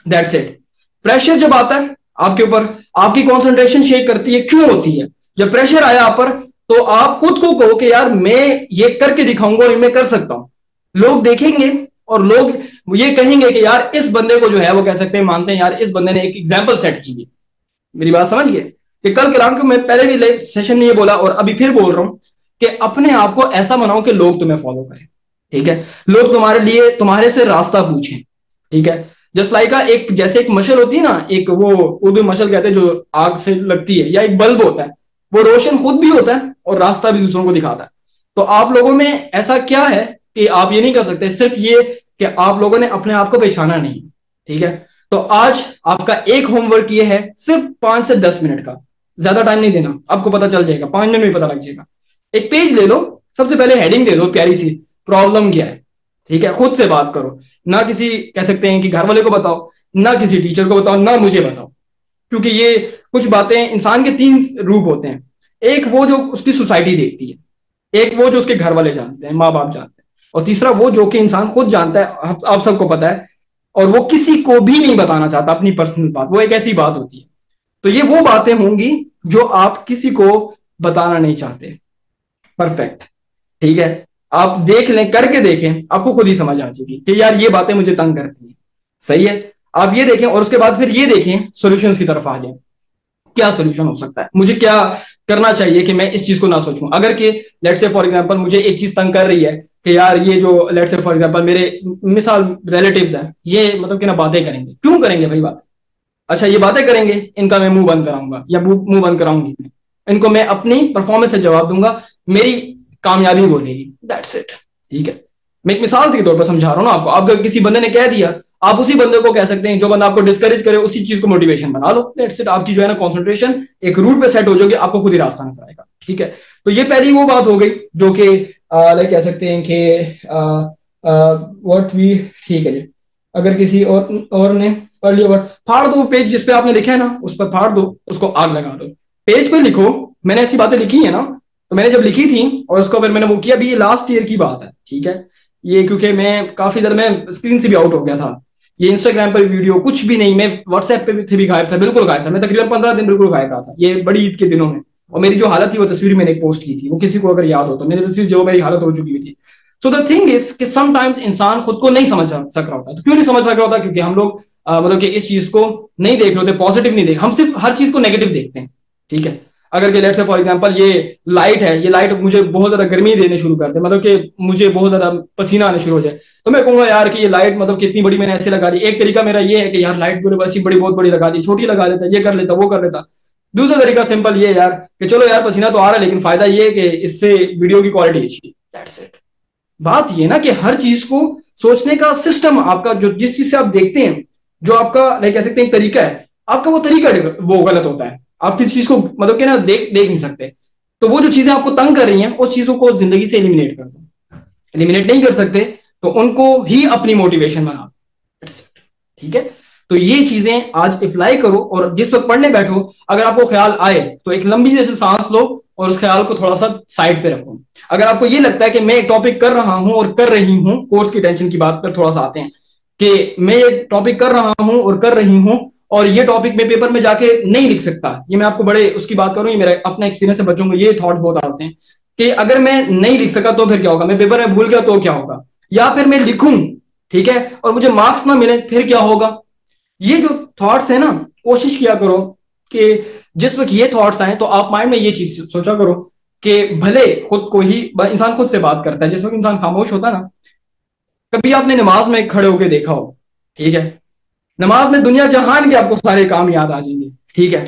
दैट्स इट। प्रेशर जब आता है आपके ऊपर, आपकी कंसंट्रेशन शेक करती है, क्यों होती है? जब प्रेशर आया आप पर, तो आप खुद को कहो कि यार मैं ये करके दिखाऊंगा और मैं कर सकता हूं। लोग देखेंगे और लोग ये कहेंगे कि यार इस बंदे को जो है वो कह सकते हैं, मानते हैं यार इस बंदे ने एक एग्जाम्पल सेट की है। मेरी बात समझ गए कि कल कलाम को मैं पहले भी सेशन में ये बोला और अभी फिर बोल रहा हूं कि अपने आप को ऐसा बनाओ कि लोग तुम्हें फॉलो करें, ठीक है। लोग तुम्हारे लिए, तुम्हारे से रास्ता पूछें, ठीक है। जस्ट लाइक एक, जैसे एक मशल होती है ना, एक वो उर्दू मशल कहते हैं जो आग से लगती है, या एक बल्ब होता है, वो रोशन खुद भी होता है और रास्ता भी दूसरों को दिखाता है। तो आप लोगों में ऐसा क्या है कि आप ये नहीं कर सकते? सिर्फ ये कि आप लोगों ने अपने आप को पहचाना नहीं, ठीक है। तो आज आपका एक होमवर्क ये है, सिर्फ 5 से 10 मिनट का, ज्यादा टाइम नहीं देना, आपको पता चल जाएगा, 5 मिनट में पता लग जाएगा। एक पेज ले लो, सबसे पहले हेडिंग दे दो प्यारी सी, प्रॉब्लम क्या है, ठीक है। खुद से बात करो, ना किसी कह सकते हैं कि घर वाले को बताओ, ना किसी टीचर को बताओ, ना मुझे बताओ। क्योंकि ये कुछ बातें, इंसान के 3 रूप होते हैं। एक वो जो उसकी सोसाइटी देखती है, एक वो जो उसके घर वाले जानते हैं, माँ बाप जानते हैं, और तीसरा वो जो कि इंसान खुद जानता है, आप सबको पता है, और वो किसी को भी नहीं बताना चाहता अपनी पर्सनल बात। वो एक ऐसी बात होती है। तो ये वो बातें होंगी जो आप किसी को बताना नहीं चाहते। परफेक्ट, ठीक है। आप देख लें, करके देखें, आपको खुद ही समझ आ जाएगी कि यार ये बातें मुझे तंग करती हैं, सही है। आप ये देखें और उसके बाद फिर ये देखें, सॉल्यूशंस की तरफ आ जाए। क्या सोल्यूशन हो सकता है? मुझे क्या करना चाहिए कि मैं इस चीज को ना सोचूं? अगर कि लेट्स से फॉर एग्जांपल मुझे एक चीज तंग कर रही है कि यार ये जो लेट्स से फॉर एग्जांपल मेरे मिसाल रिलेटिव्स हैं, ये मतलब कि ना बातें करेंगे, क्यों करेंगे भाई बात? अच्छा ये बातें करेंगे, इनका मैं मुंह बंद कराऊंगा या मुंह बंद कराऊंगी, इनको मैं अपनी परफॉर्मेंस से जवाब दूंगा, मेरी कामयाबी बोलेगी, दैट्स इट, ठीक है। मैं एक मिसाल के तौर पर समझा रहा हूं ना आपको। अगर किसी बंदे ने कह दिया, आप उसी बंदे को कह सकते हैं, जो बंदा आपको डिस्करेज करे उसी चीज को मोटिवेशन बना लो, दैट्स इट। आपकी जो है ना कंसंट्रेशन एक रूट पे सेट हो जाएगी, आपको खुद ही रास्ता नजर आएगा, ठीक है। तो ये पहली वो बात हो गई जो कि लाइक कह सकते हैं कि व्हाट वी, ठीक है जी। अगर किसी और ने पढ़ लिया वर्ड, फाड़ दो पेज जिस पे आपने लिखा है ना, उस पर फाड़ दो, उसको आग लगा दो। पेज पे लिखो, मैंने ऐसी बातें लिखी है ना, तो मैंने जब लिखी थी और उसको फिर मैंने वो किया, अभी ये लास्ट ईयर की बात है, ठीक है। ये क्योंकि मैं काफी ज्यादा, मैं स्क्रीन से भी आउट हो गया था, ये इंस्टाग्राम पर वीडियो कुछ भी नहीं, मैं व्हाट्सएप पे भी गायब था, बिल्कुल गायब था। मैं तकरीबन 15 दिन बिल्कुल गायब रहा था, ये बड़ी ईद के दिनों में। और मेरी जो हालत थी वो तस्वीर मैंने पोस्ट की थी, वो किसी को अगर याद हो तो, मेरी तस्वीर जो मेरी हालत हो चुकी हुई थी। सो द थिंग इज कि समटाइम्स इंसान खुद को नहीं समझ सक रहा होता। तो क्यों नहीं समझ सक रहा होता? क्योंकि हम लोग मतलब कि इस चीज को नहीं देख रहे होते, पॉजिटिव नहीं देख, हम सिर्फ हर चीज को नेगेटिव देखते हैं, ठीक है। अगर कि लेट्स से फॉर एग्जांपल ये लाइट है, ये लाइट मुझे बहुत ज्यादा गर्मी देने शुरू कर दे, मतलब कि मुझे बहुत ज्यादा पसीना आने शुरू हो जाए, तो मैं कहूंगा यार कि ये लाइट मतलब कितनी बड़ी मैंने ऐसे लगा दी। एक तरीका मेरा ये है कि यार लाइट पूरे बस बड़ी बहुत बड़ी लगा दी, छोटी लगा देता, ये कर लेता, वो कर लेता। दूसरा तरीका सिंपल ये यार कि चलो यार पसीना तो आ रहा है, लेकिन फायदा ये है कि इससे वीडियो की क्वालिटी अच्छी, दैट्स इट। बात ये ना कि हर चीज को सोचने का सिस्टम आपका, जो जिस चीज से आप देखते हैं, जो आपका लाइक कह सकते हैं तरीका है, आपका वो तरीका वो गलत होता है। आप किसी चीज को मतलब कि ना देख नहीं सकते। तो वो जो चीजें आपको तंग कर रही हैं, उस चीजों को जिंदगी से एलिमिनेट कर दो। एलिमिनेट नहीं कर सकते तो उनको ही अपनी मोटिवेशन बना, ठीक है। तो ये चीजें आज अप्लाई करो, और जिस वक्त पढ़ने बैठो अगर आपको ख्याल आए तो एक लंबी जैसे सांस लो और उस ख्याल को थोड़ा सा साइड पे रखो। अगर आपको ये लगता है कि मैं एक टॉपिक कर रहा हूं और कर रही हूं, कोर्स की टेंशन की बात पर थोड़ा सा आते हैं कि मैं ये टॉपिक कर रहा हूं और कर रही हूं, और ये टॉपिक मैं पेपर में जाके नहीं लिख सकता, ये मैं आपको बड़े उसकी बात करूं, ये मेरा अपना एक्सपीरियंस है, बच्चों को ये थॉट बहुत आते हैं कि अगर मैं नहीं लिख सका तो फिर क्या होगा, मैं पेपर में भूल गया तो क्या होगा, या फिर मैं लिखूं, ठीक है, और मुझे मार्क्स ना मिले फिर क्या होगा। ये जो थॉट्स है ना, कोशिश किया करो कि जिस वक्त ये थॉट्स आए तो आप माइंड में ये चीज सोचा करो कि भले खुद को ही, इंसान खुद से बात करता है जिस वक्त इंसान खामोश होता है ना। कभी आपने नमाज में खड़े होकर देखा हो, ठीक है, नमाज में दुनिया जहान के आपको सारे काम याद आ जाएंगे, ठीक है।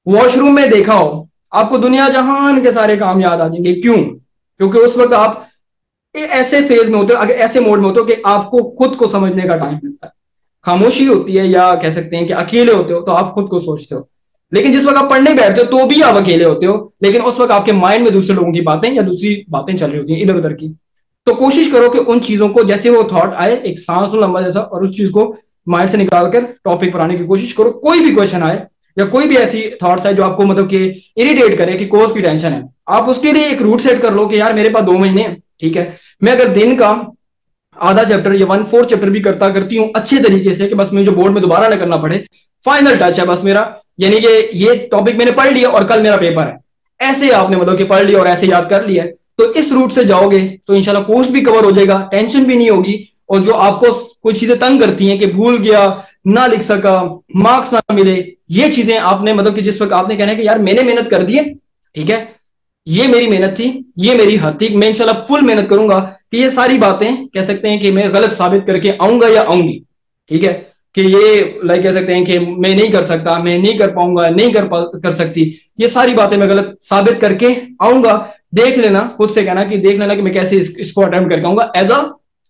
वॉशरूम में देखा हो, आपको दुनिया जहान के सारे काम याद आ जाएंगे, क्यों? क्योंकि उस वक्त आप ऐसे फेज में होते हो, अगर ऐसे मोड में होते हो कि आपको खुद को समझने का टाइम मिलता है। खामोशी होती है या कह सकते हैं कि अकेले होते हो तो आप खुद को सोचते हो। लेकिन जिस वक्त आप पढ़ने बैठते हो तो भी आप अकेले होते हो, लेकिन उस वक्त आपके माइंड में दूसरे लोगों की बातें या दूसरी बातें चल रही होती हैं इधर उधर की। तो कोशिश करो कि उन चीजों को जैसे वो थॉट आए एक सांस लो लंबा जैसा, और उस चीज को माइंड से निकाल कर टॉपिक पर आने की कोशिश करो। कोई भी क्वेश्चन आए या कोई भी ऐसी थॉट्स है जो आपको मतलब कि इरिटेट करे कि कोर्स की टेंशन है, आप उसके लिए एक रूट सेट कर लो कि यार मेरे पास 2 महीने हैं, ठीक है, मैं अगर दिन का आधा चैप्टर या 1/4 चैप्टर भी करती हूँ अच्छे तरीके से कि बस मुझे बोर्ड में दोबारा ना करना पड़े, फाइनल टच है बस मेरा, यानी कि ये टॉपिक मैंने पढ़ लिया और कल मेरा पेपर है, ऐसे आपने मतलब कि पढ़ लिया और ऐसे याद कर लिया, तो इस रूट से जाओगे तो इंशाल्लाह कोर्स भी कवर हो जाएगा, टेंशन भी नहीं होगी। और जो आपको कुछ चीजें तंग करती हैं कि भूल गया, ना लिख सका, मार्क्स ना मिले, ये चीजें आपने मतलब कि जिस वक्त आपने कहना है कि यार मैंने मेहनत कर दी है, ठीक है, ये मेरी मेहनत थी, ये मेरी हद थी, मैं इंशाल्लाह फुल मेहनत करूंगा कि ये सारी बातें कह सकते हैं कि मैं गलत साबित करके आऊंगा या आऊंगी, ठीक है, कि ये लाइक कह सकते हैं कि मैं नहीं कर सकता, मैं नहीं कर पाऊंगा, नहीं कर सकती, ये सारी बातें मैं गलत साबित करके आऊंगा। देख लेना, खुद से कहना कि देख लेना कि मैं कैसे इसको अटेम्प्ट करके आऊंगा एज अ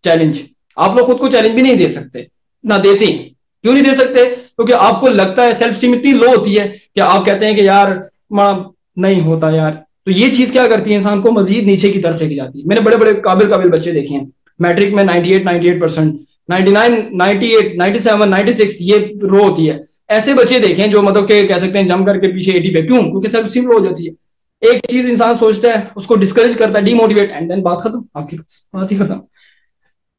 चैलेंज। आप लोग खुद को चैलेंज भी नहीं दे सकते, ना देते। क्यों नहीं दे सकते? क्योंकि आपको लगता है, सेल्फ स्टीम इतनी लो होती है कि आप कहते हैं कि यार नहीं होता यार। तो ये चीज क्या करती है, इंसान को मजीद नीचे की तरफ लेके जाती है। मैंने बड़े बड़े काबिल काबिल बच्चे देखे हैं मैट्रिक में 98% 99 98 97 96, ये रो होती है। ऐसे बच्चे देखे हैं जो मतलब के कह सकते हैं जम करके पीछे 80 पे, क्यों? क्योंकि सेल्फ स्टीम लो हो जाती है। एक चीज इंसान सोचता है, उसको डिस्करेज करता है, डिमोटिवेट, एंड देन बात खत्म, आपकी बात ही खत्म।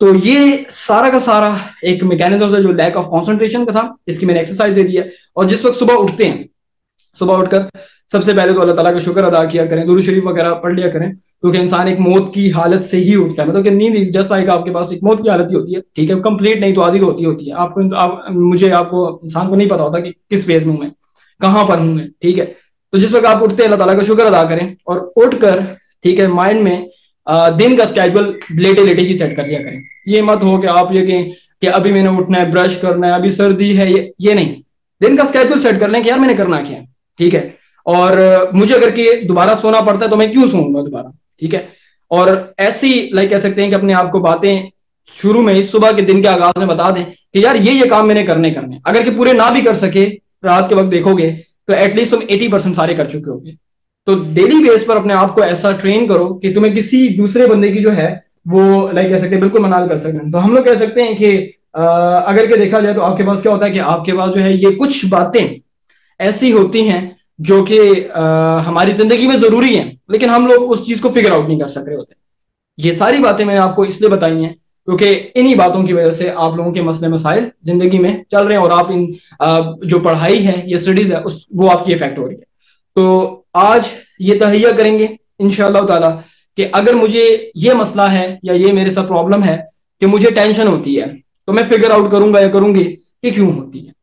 तो ये सारा का सारा एक मैकेनिज्म था जो लैक ऑफ कंसंट्रेशन का था, इसकी मैंने एक्सरसाइज दे दी है। और जिस वक्त सुबह उठते हैं, सुबह उठकर सबसे पहले तो अल्लाह ताला का शुक्र अदा किया करें, दुरूद शरीफ वगैरह पढ़ लिया करें, क्योंकि इंसान एक मौत की हालत से ही उठता है। मतलब कि नींद जस्ट लाइक आपके पास एक मौत की हालत ही होती है, ठीक है, कंप्लीट नहीं तो आधी होती है। मुझे आपको इंसान को नहीं पता होता कि किस फेज में हूं मैं, कहां पर हूं मैं, ठीक है। तो जिस वक्त आप उठते हैं अल्लाह ताला का शुक्र अदा करें, और उठकर ठीक है माइंड में दिन का स्केड्यूल लेटे लेटे ही सेट कर दिया करें। ये मत हो कि आप ये कहें कि अभी मैंने उठना है, ब्रश करना है, अभी सर्दी है, ये नहीं। दिन का स्केड्यूल सेट कर लें कि यार मैंने करना क्या है, ठीक है। और मुझे अगर कि दोबारा सोना पड़ता है तो मैं क्यों सोऊंगा दोबारा, ठीक है। और ऐसी लाइक कह सकते हैं कि अपने आप को बातें शुरू में ही सुबह के दिन के आगाज में बता दें कि यार ये काम मैंने करने। अगर कि पूरे ना भी कर सके, रात के वक्त देखोगे तो एटलीस्ट तुम 80% सारे कर चुके होगे। तो डेली बेस पर अपने आप को ऐसा ट्रेन करो कि तुम्हें किसी दूसरे बंदे की जो है वो लाइक कह सकते हैं बिल्कुल मना कर सकते। तो हम लोग कह सकते हैं कि अगर के देखा जाए तो आपके पास क्या होता है कि आपके पास जो है ये कुछ बातें ऐसी होती हैं जो कि हमारी जिंदगी में जरूरी हैं, लेकिन हम लोग उस चीज को फिगर आउट नहीं कर सक रहे होते। ये सारी बातें मैंने आपको इसलिए बताई हैं क्योंकि इन्हीं बातों की वजह से आप लोगों के मसले मसाइल जिंदगी में चल रहे हैं, और आप इन जो पढ़ाई है, ये स्टडीज है, उस वो आपकी इफेक्ट हो रही है। तो आज ये तहैया करेंगे इंशाअल्लाह ताला कि अगर मुझे ये मसला है या ये मेरे साथ प्रॉब्लम है कि मुझे टेंशन होती है, तो मैं फिगर आउट करूंगा या करूंगी कि क्यों होती है,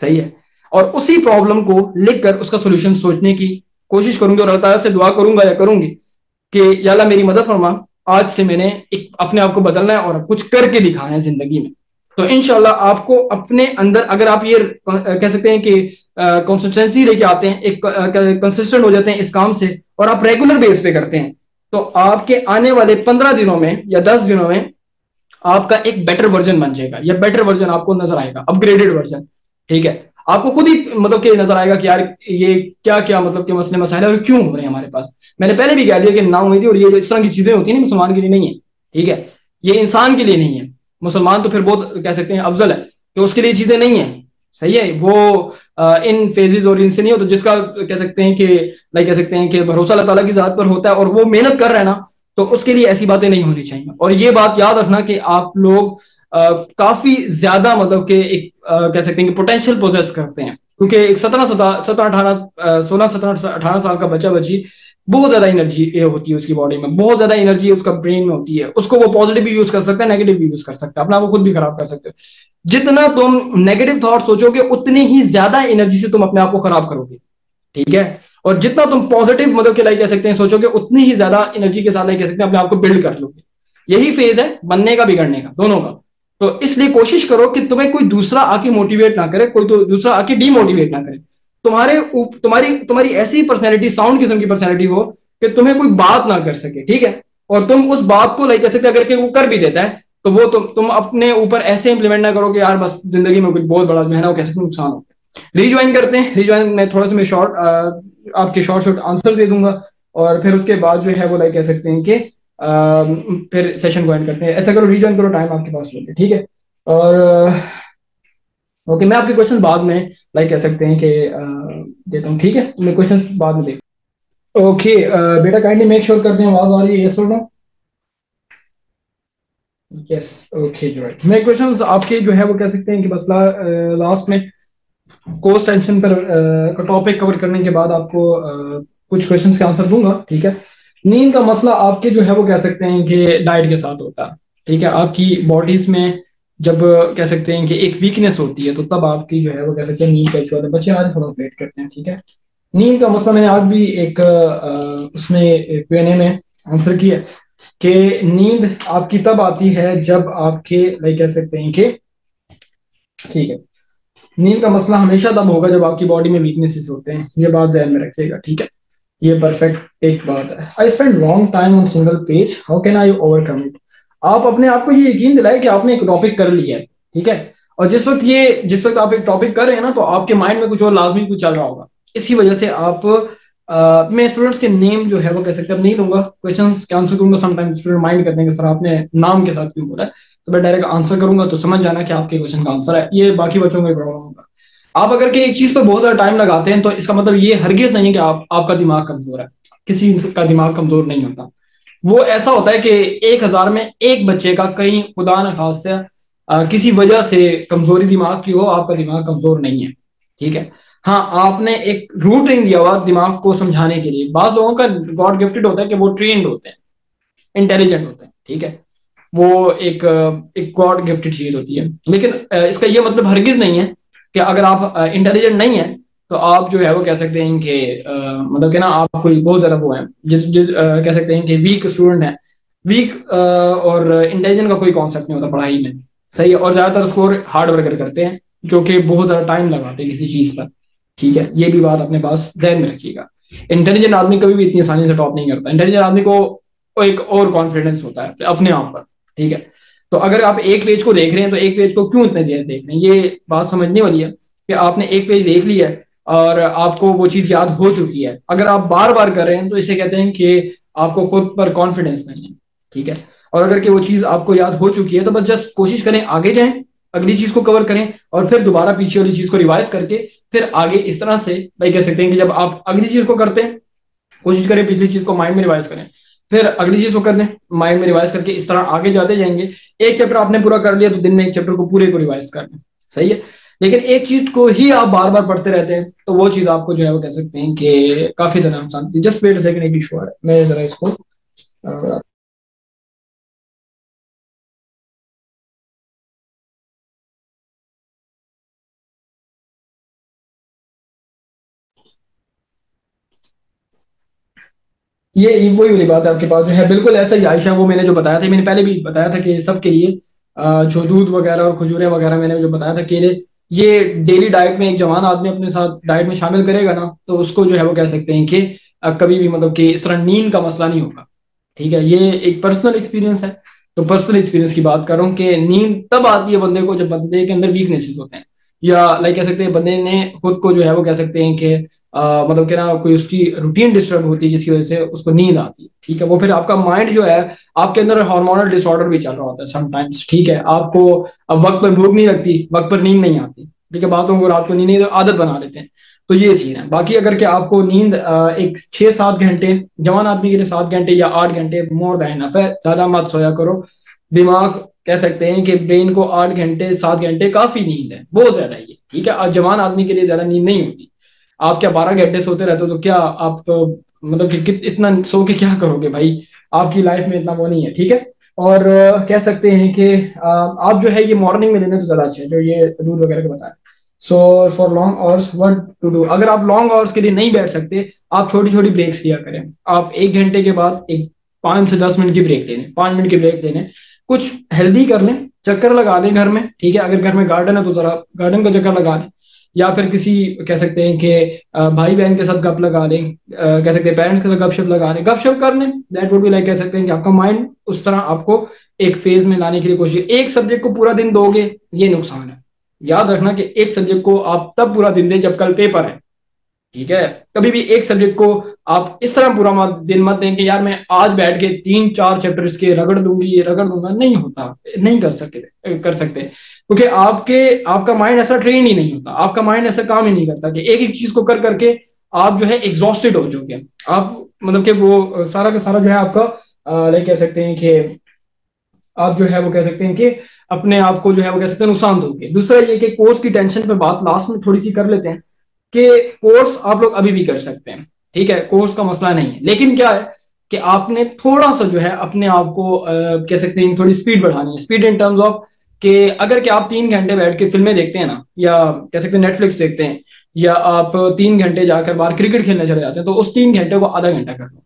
सही है। और उसी प्रॉब्लम को लिखकर उसका सोल्यूशन सोचने की कोशिश करूंगी, और अल्लाह ताला से दुआ करूंगा या करूंगी कि या अल्लाह मेरी मदद फरमा, आज से मैंने एक अपने आप को बदलना है और कुछ करके दिखाना है जिंदगी में। तो इंशाल्लाह आपको अपने अंदर अगर आप ये कह सकते हैं कि कंसिस्टेंसी लेके आते हैं, एक कंसिस्टेंट हो जाते हैं इस काम से, और आप रेगुलर बेस पे करते हैं, तो आपके आने वाले 15 दिनों में या 10 दिनों में आपका एक बेटर वर्जन बन जाएगा, या बेटर वर्जन आपको नजर आएगा, अपग्रेडेड वर्जन, ठीक है। आपको खुद ही मतलब कि नजर आएगा कि यार ये क्या क्या मतलब कि मसले मसाइल है और क्यों हो रहे हैं हमारे पास। मैंने पहले भी कह दिया कि ना उम्मीदी और ये इस तरह की चीजें होती हैं मुसलमान के लिए नहीं है, ठीक है, ये इंसान के लिए नहीं है। मुसलमान तो फिर बहुत कह सकते हैं अफजल है कि उसके लिए चीजें नहीं है, सही है, वो इन फेजेस और इनसे नहीं होता, जिसका कह सकते हैं कि लाइक कह सकते हैं कि भरोसा अल्लाह ताला की जात पर होता है और वो मेहनत कर रहा है ना, तो उसके लिए ऐसी बातें नहीं होनी चाहिए। और ये बात याद रखना कि आप लोग काफी ज्यादा मतलब कि एक कह सकते हैं कि पोटेंशियल पोजेस करते हैं, क्योंकि एक 16 साल का बच्चा बच्ची बहुत ज्यादा एनर्जी होती है उसकी बॉडी में, बहुत ज्यादा एनर्जी उसका ब्रेन में होती है, उसको वो पॉजिटिव भी यूज कर सकता है, नेगेटिव भी यूज कर सकता है, अपना वो खुद भी खराब कर सकते हो। जितना तुम नेगेटिव थॉट सोचोगे उतनी ही ज्यादा एनर्जी से तुम अपने आप को खराब करोगे, ठीक है। और जितना तुम पॉजिटिव मतलब कि लाइक कह सकते हैं सोचोगे उतनी ही ज्यादा एनर्जी के साथ लाइक कह सकते हैं अपने आप को बिल्ड कर लोगे। यही फेज है बनने का, बिगड़ने का, दोनों का। तो इसलिए कोशिश करो कि तुम्हें कोई दूसरा आके मोटिवेट ना करे, कोई तो दूसरा आके डीमोटिवेट ना करे। तुम्हारी ऐसी पर्सनैलिटी, साउंड किस्म की पर्सनैलिटी हो कि तुम्हें कोई बात ना कर सके, ठीक है। और तुम उस बात को लाइक कह सकते अगर वो कर भी देता है तो वो तुम अपने ऊपर ऐसे इंप्लीमेंट ना करो कि यार बस जिंदगी में कुछ बहुत बड़ा जो है ना वो कैसे नुकसान हो। रिज्वाइन करते हैं, रिज्वाइन में थोड़ा सा मैं शॉर्ट आपके शॉर्ट शॉर्ट आंसर दे दूंगा, और फिर उसके बाद जो है वो लाइक कह सकते हैं कि फिर सेशन को एंड करते हैं। ऐसा करो, रिज्वाइन करो, टाइम आपके पास लोगे, ठीक है। और ओके, मैं आपके क्वेश्चन बाद में लाइक कह सकते हैं कि देता हूँ, ठीक है, मैं क्वेश्चन बाद में देता हूँ। ओके बेटा काइंडली मेक श्योर करते हैं आवाज आ रही है, यस और नो? यस। ओके जो है मैं क्वेश्चंस आपके जो है वो कह सकते हैं कि बस लास्ट में कोर्स टेंशन पर का टॉपिक कवर करने के बाद आपको कुछ क्वेश्चंस के आंसर दूंगा, ठीक है। नींद का मसला आपके जो है वो कह सकते हैं कि डाइट के साथ होता है, ठीक है। आपकी बॉडीज में जब कह सकते हैं कि एक वीकनेस होती है तो तब आपकी जो है वो कह सकते हैं नींद का इशू आता है। बच्चे आज थोड़ा वेट करते हैं, ठीक है। नींद का मसला मैंने आज भी एक उसमें Q&A में आंसर किया कि नींद आपकी तब आती है जब आपके लाइक कह सकते हैं कि, ठीक है, नींद का मसला हमेशा तब होगा जब आपकी बॉडी में वीकनेसेस होते हैं, ये बात ध्यान में रखिएगा, ठीक है। ये परफेक्ट एक बात है। I spend long time on single page, how can I overcome it? आप अपने आप को ये यकीन दिलाए कि आपने एक टॉपिक कर लिया है, ठीक है। और जिस वक्त आप एक टॉपिक कर रहे हैं ना, तो आपके माइंड में कुछ और लाजमी कुछ चल रहा होगा। इसी वजह से आप मैं स्टूडेंट्स के नेम जो है वो कह सकते हैं अब नहीं लूंगा, क्वेश्चन के आंसर करूंगा। समटाइम्स स्टूडेंट माइंड करते हैं कि सर आपने नाम के साथ क्यों बोला है, तो मैं डायरेक्ट आंसर करूंगा, तो समझ जाना कि आपके क्वेश्चन का आंसर है। ये बाकी बच्चों को प्रॉब्लम होगा। आप अगर के एक चीज पर बहुत ज्यादा टाइम लगाते हैं तो इसका मतलब ये हरगिज नहीं है कि आपका दिमाग कमजोर है। किसी का दिमाग कमजोर नहीं होता। वो ऐसा होता है कि 1,000 में एक बच्चे का कहीं खुदा न खास्ता किसी वजह से कमजोरी दिमाग की हो, आपका दिमाग कमजोर नहीं है, ठीक है। हाँ, आपने एक रूट नहीं दिया हुआ दिमाग को समझाने के लिए। बाद लोगों का गॉड गिफ्टेड होता है कि वो ट्रेंड होते हैं, इंटेलिजेंट होते हैं, ठीक है। वो एक गॉड गिफ्टेड चीज होती है। लेकिन इसका ये मतलब हरगिज नहीं है कि अगर आप इंटेलिजेंट नहीं है तो आप जो है वो कह सकते हैं कि मतलब कि ना आप कोई बहुत ज्यादा वो है, कह सकते हैं कि वीक स्टूडेंट है। वीक और इंटेलिजेंट का कोई कॉन्सेप्ट नहीं होता पढ़ाई में, सही है। और ज्यादातर स्कोर हार्ड वर्कर करते हैं जो कि बहुत ज्यादा टाइम लगाते हैं किसी चीज पर, ठीक है। ये भी बात अपने पास जहन में रखिएगा। इंटेलिजेंट आदमी कभी भी इतनी आसानी से टॉप नहीं करता। इंटेलिजेंट आदमी को एक और कॉन्फिडेंस होता है अपने आप पर, ठीक है। तो अगर आप एक पेज को देख रहे हैं तो एक पेज को क्यों इतने देर देख रहे हैं, ये बात समझने वाली है कि आपने एक पेज देख लिया है और आपको वो चीज याद हो चुकी है। अगर आप बार बार कर रहे हैं तो इसे कहते हैं कि आपको खुद पर कॉन्फिडेंस नहीं है, ठीक है। और अगर कि वो चीज आपको याद हो चुकी है तो बस जस्ट कोशिश करें आगे जाएं, अगली चीज को कवर करें और फिर दोबारा पीछे वाली चीज को रिवाइज करके फिर आगे इस तरह से भाई कह सकते हैं कि जब आप अगली चीज को करते हैं कोशिश करें पिछली चीज को माइंड में रिवाइज करें, फिर अगली चीज को कर लें माइंड में रिवाइज करके, इस तरह आगे जाते जाएंगे। एक चैप्टर आपने पूरा कर लिया तो दिन में एक चैप्टर को पूरे को रिवाइज कर लें, सही है। लेकिन एक चीज को ही आप बार बार पढ़ते रहते हैं तो वो चीज आपको जो है वो कह सकते हैं कि काफी ज्यादा नुकसान होती है। जस्ट वेट अ सेकंड, एक इशू आ रहा है, मैं जरा इसको ये वही वाली बात है आपके पास जो है बिल्कुल ऐसा ही आयशा, वो मैंने जो बताया था, मैंने पहले भी बताया था कि सबके लिए जो दूध वगैरह और खजूरें वगैरह मैंने जो बताया था, केले, ये डेली डाइट में एक जवान आदमी अपने साथ डाइट में शामिल करेगा ना तो उसको जो है वो कह सकते हैं कि कभी भी मतलब कि इस तरह नींद का मसला नहीं होगा, ठीक है। ये एक पर्सनल एक्सपीरियंस है। तो पर्सनल एक्सपीरियंस की बात कर रहा हूँ कि नींद तब आती है बंदे को जब बंदे के अंदर वीकनेसेस होते हैं, या लाइक कह सकते हैं बंदे ने खुद को जो है वो कह सकते हैं कि मतलब कि ना कोई उसकी रूटीन डिस्टर्ब होती है जिसकी वजह से उसको नींद आती है, ठीक है। वो फिर आपका माइंड जो है, आपके अंदर हार्मोनल डिसऑर्डर भी चल रहा होता है समटाइम्स, ठीक है। आपको अब वक्त पर भूख नहीं लगती, वक्त पर नींद नहीं आती, ठीक है। बात को रात को नींद आदत बना लेते हैं। तो ये चीज है। बाकी अगर के आपको नींद एक 6-7 घंटे, जवान आदमी के लिए 7 घंटे या 8 घंटे मोर देन इनफ है, ज्यादा मत सोया करो। दिमाग कह सकते हैं कि ब्रेन को 8 घंटे 7 घंटे काफी नींद है, बहुत ज्यादा ही है, ठीक है। और जवान आदमी के लिए ज्यादा नींद नहीं होती। आप क्या 12 घंटे सोते रहते हो तो क्या आप तो मतलब कि इतना सो के क्या करोगे भाई, आपकी लाइफ में इतना वो नहीं है, ठीक है। और कह सकते हैं कि आप जो है ये मॉर्निंग में लेने तो ज्यादा अच्छे है जो ये दूध वगैरह का बताया। So for long hours what to do, अगर आप लॉन्ग आवर्स के लिए नहीं बैठ सकते, आप छोटी छोटी ब्रेक्स लिया करें। आप 1 घंटे के बाद एक 5 से 10 मिनट की ब्रेक लेने, 5 मिनट की ब्रेक लेने, कुछ हेल्दी कर लें, चक्कर लगा दें घर में, ठीक है। अगर घर में गार्डन है तो जरा गार्डन का चक्कर लगा लें। या फिर किसी कह सकते हैं कि भाई बहन के साथ गप लगा लें, कह सकते हैं पेरेंट्स के साथ गपशप लगा लें, गपशप कर लें, दैट वुड बी लाइक, कह सकते हैं कि आपका माइंड उस तरह आपको एक फेज में लाने के लिए कोशिश। एक सब्जेक्ट को पूरा दिन दोगे, ये नुकसान है। याद रखना कि एक सब्जेक्ट को आप तब पूरा दिन दें जब कल पेपर है, ठीक है। कभी भी एक सब्जेक्ट को आप इस तरह पूरा दिन मत दें कि यार मैं आज बैठ के 3-4 चैप्टर इसके रगड़ दूंगी, ये रगड़ दूंगा, नहीं होता, नहीं कर सकते क्योंकि आपका माइंड ऐसा ट्रेन ही नहीं होता, आपका माइंड ऐसा काम ही नहीं करता कि एक एक चीज को कर करके आप जो है एग्जॉस्टेड हो जाओगे। आप मतलब कि वो सारा का सारा जो है आपका लाइक कह सकते हैं कि आप जो है वो कह सकते हैं कि अपने आप को जो है वो कह सकते हैं नुकसान दोगे। दूसरा ये कि कोर्स की टेंशन पे बात लास्ट में थोड़ी सी कर लेते हैं कि कोर्स आप लोग अभी भी कर सकते हैं, ठीक है, कोर्स का मसला नहीं है, लेकिन क्या है कि आपने थोड़ा सा जो है अपने आप को कह सकते हैं थोड़ी स्पीड बढ़ानी है। स्पीड इन टर्म्स ऑफ कि अगर कि आप 3 घंटे बैठ के फिल्में देखते हैं ना, या कह सकते हैं नेटफ्लिक्स देखते हैं, या आप 3 घंटे जाकर बाहर क्रिकेट खेलने चले जाते हैं, तो उस 3 घंटे को आधा घंटा कर लो,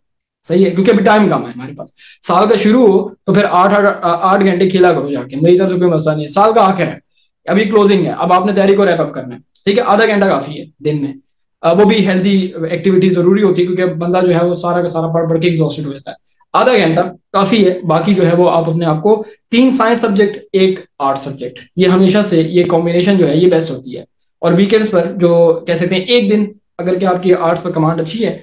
सही है, क्योंकि अभी टाइम कम है हमारे पास। साल का शुरू हो तो फिर 8 घंटे खेला करो जाके, मेरी तरफ से कोई मसला नहीं है। साल का आखिर है, अभी क्लोजिंग है, अब आपने तैयारी को रैप अप करना है, ठीक है, आधा घंटा काफी है दिन में। वो भी हेल्दी एक्टिविटी जरूरी होती है, क्योंकि बंदा जो है वो सारा का सारा पढ़ पढ़ के एग्जॉस्टेड हो जाता है। आधा घंटा काफी है, बाकी जो है वो आप अपने आप को 3 साइंस सब्जेक्ट 1 आर्ट सब्जेक्ट, ये हमेशा से ये कॉम्बिनेशन जो है ये बेस्ट होती है। और वीकेंड्स पर जो कह सकते हैं एक दिन अगर कि आपकी आर्ट्स पर कमांड अच्छी है,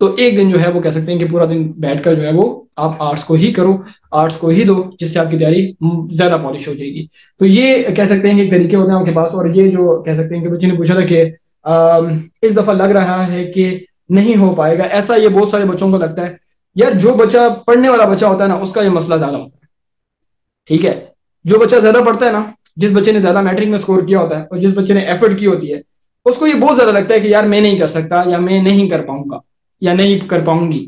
तो एक दिन जो है वो कह सकते हैं कि पूरा दिन बैठकर जो है वो आप आर्ट्स को ही करो, आर्ट्स को ही दो, जिससे आपकी तैयारी ज्यादा पॉलिश हो जाएगी। तो ये कह सकते हैं कि एक तरीके होते हैं आपके पास। और ये जो कह सकते हैं कि बच्चे ने पूछा था कि इस दफा लग रहा है कि नहीं हो पाएगा, ऐसा ये बहुत सारे बच्चों को लगता है। यार जो बच्चा पढ़ने वाला बच्चा होता है ना, उसका ये मसला ज्यादा होता है, ठीक है। जो बच्चा ज्यादा पढ़ता है ना, जिस बच्चे ने ज्यादा मैट्रिक में स्कोर किया होता है और जिस बच्चे ने एफर्ट की होती है, उसको ये बहुत ज्यादा लगता है कि यार मैं नहीं कर सकता, या मैं नहीं कर पाऊंगा, या नहीं कर पाऊंगी।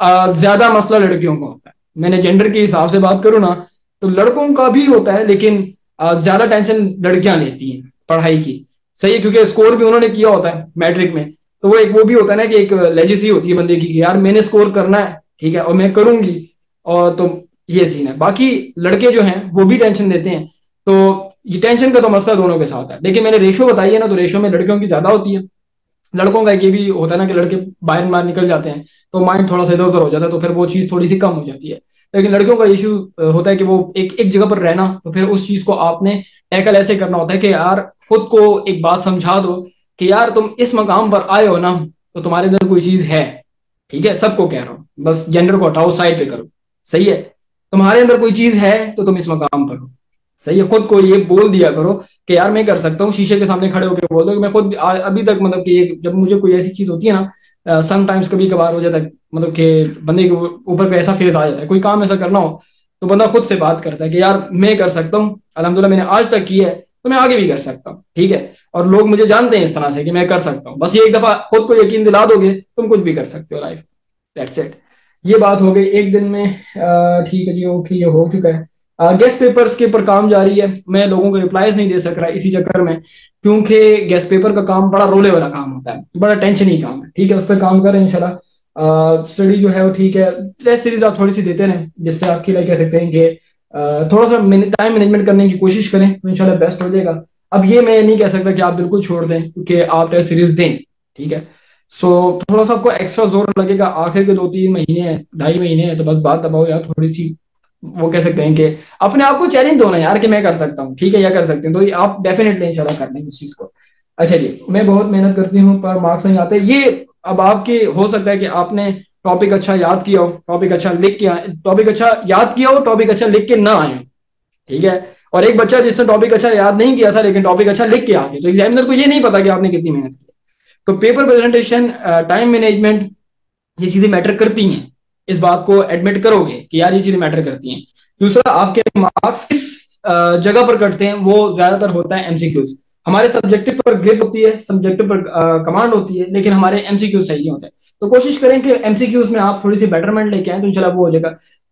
ज्यादा मसला लड़कियों का होता है। मैंने जेंडर के हिसाब से बात करूँ ना, तो लड़कों का भी होता है, लेकिन ज्यादा टेंशन लड़कियां लेती हैं पढ़ाई की, सही है, क्योंकि स्कोर भी उन्होंने किया होता है मैट्रिक में। तो वो एक वो भी होता है ना कि एक लेजेसी होती है बंदे की कि यार मैंने स्कोर करना है, ठीक है, और मैं करूंगी। और तो ये सीन है। बाकी लड़के जो हैं वो भी टेंशन देते हैं, तो ये टेंशन का तो मसला दोनों के साथ है। लेकिन मैंने रेशो बताई है ना, तो रेशो में लड़कियों की ज्यादा होती है। लड़कों का एक ये भी होता है ना कि लड़के बाहर बाहर निकल जाते हैं, तो माइंड थोड़ा सा इधर उधर हो जाता है, तो फिर वो चीज थोड़ी सी कम हो जाती है। लेकिन लड़कियों का इशू होता है कि वो एक एक जगह पर रहना, तो फिर उस चीज को आपने टैकल ऐसे करना होता है कि यार खुद को एक बात समझा दो कि यार तुम इस मकाम पर आए हो ना, तो तुम्हारे अंदर कोई चीज है, ठीक है, सबको कह रहा हूँ, बस जेंडर को हटाओ साइड पे करो, सही है। तुम्हारे अंदर कोई चीज है तो तुम इस मकाम पर हो, सही है। खुद को ये बोल दिया करो कि यार मैं कर सकता हूँ। शीशे के सामने खड़े होकर बोल दो कि मैं खुद अभी तक मतलब कि जब मुझे कोई ऐसी चीज होती है ना, समटाइम्स कभी कभार हो जाता है, मतलब कि बंदे के ऊपर पे ऐसा फेज आ जाता है, कोई काम ऐसा करना हो, तो बंदा खुद से बात करता है कि यार मैं कर सकता हूँ, अल्हम्दुलिल्लाह मैंने आज तक की है, तो मैं आगे भी कर सकता हूँ, ठीक है। और लोग मुझे जानते हैं इस तरह से कि मैं कर सकता हूँ। बस ये एक दफा खुद को यकीन दिला दोगे, तुम कुछ भी कर सकते हो लाइफ। That's it. ये बात हो गई एक दिन में। ठीक है जी, ओके, ये हो चुका है। गेस्ट पेपर्स के ऊपर काम जारी है। मैं लोगों को रिप्लाईज नहीं दे सक रहा इसी चक्कर में, क्योंकि गेस्ट पेपर का काम बड़ा रोले वाला काम होता है, बड़ा टेंशन ही काम है, ठीक है। उस पर काम करें इंशाल्लाह। स्टडी जो है वो ठीक है, टेस्ट सीरीज आप थोड़ी सी देते रहें, जिससे आपकी लाइक कह सकते हैं कि थोड़ा सा टाइम मैनेजमेंट करने की कोशिश करें, तो इंशाल्लाह बेस्ट हो जाएगा। अब ये मैं नहीं कह सकता कि आप बिल्कुल छोड़ दें, क्योंकि आप टेस्ट सीरीज दें, ठीक है। सो थोड़ा सा आपको एक्स्ट्रा जोर लगेगा, आखिर के 2-3 महीने हैं, 2.5 महीने हैं, तो बस बात दबाओ यार थोड़ी सी। वो कह सकते हैं कि अपने आप को चैलेंज दो ना यार, कि मैं कर सकता हूँ, ठीक है, या कर सकते हैं, तो ये आप डेफिनेटली इंशाल्लाह कर लेंगे इस चीज को। अच्छा जी, मैं बहुत मेहनत करती हूँ पर मार्क्स नहीं आते, ये अब आपकी हो सकता है कि आपने टॉपिक अच्छा याद किया हो, टॉपिक अच्छा लिख के टॉपिक अच्छा याद किया हो, टॉपिक अच्छा लिख के ना आए हो, ठीक है। और एक बच्चा जिसने टॉपिक अच्छा याद नहीं किया था लेकिन टॉपिक अच्छा लिख के आ गया, तो एग्जामिनर को ये नहीं पता कि आपने कितनी मेहनत की। तो पेपर प्रेजेंटेशन, टाइम मैनेजमेंट, ये चीजें मैटर करती हैं। इस बात को एडमिट करोगे कि यार ये चीजें मैटर करती हैं। दूसरा, आपके मार्क्स किस जगह पर कटते हैं, वो ज्यादातर होता है एमसीक्यूज। हमारे सब्जेक्टिव पर ग्रिप होती है, सब्जेक्टिव पर कमांड होती है, लेकिन हमारे एमसीक्यूज सही होते हैं। तो कोशिश करें कि एमसीक्यूज में आप थोड़ी सी बेटरमेंट लेके आए, तो इंशाल्लाह वो हो जाएगा।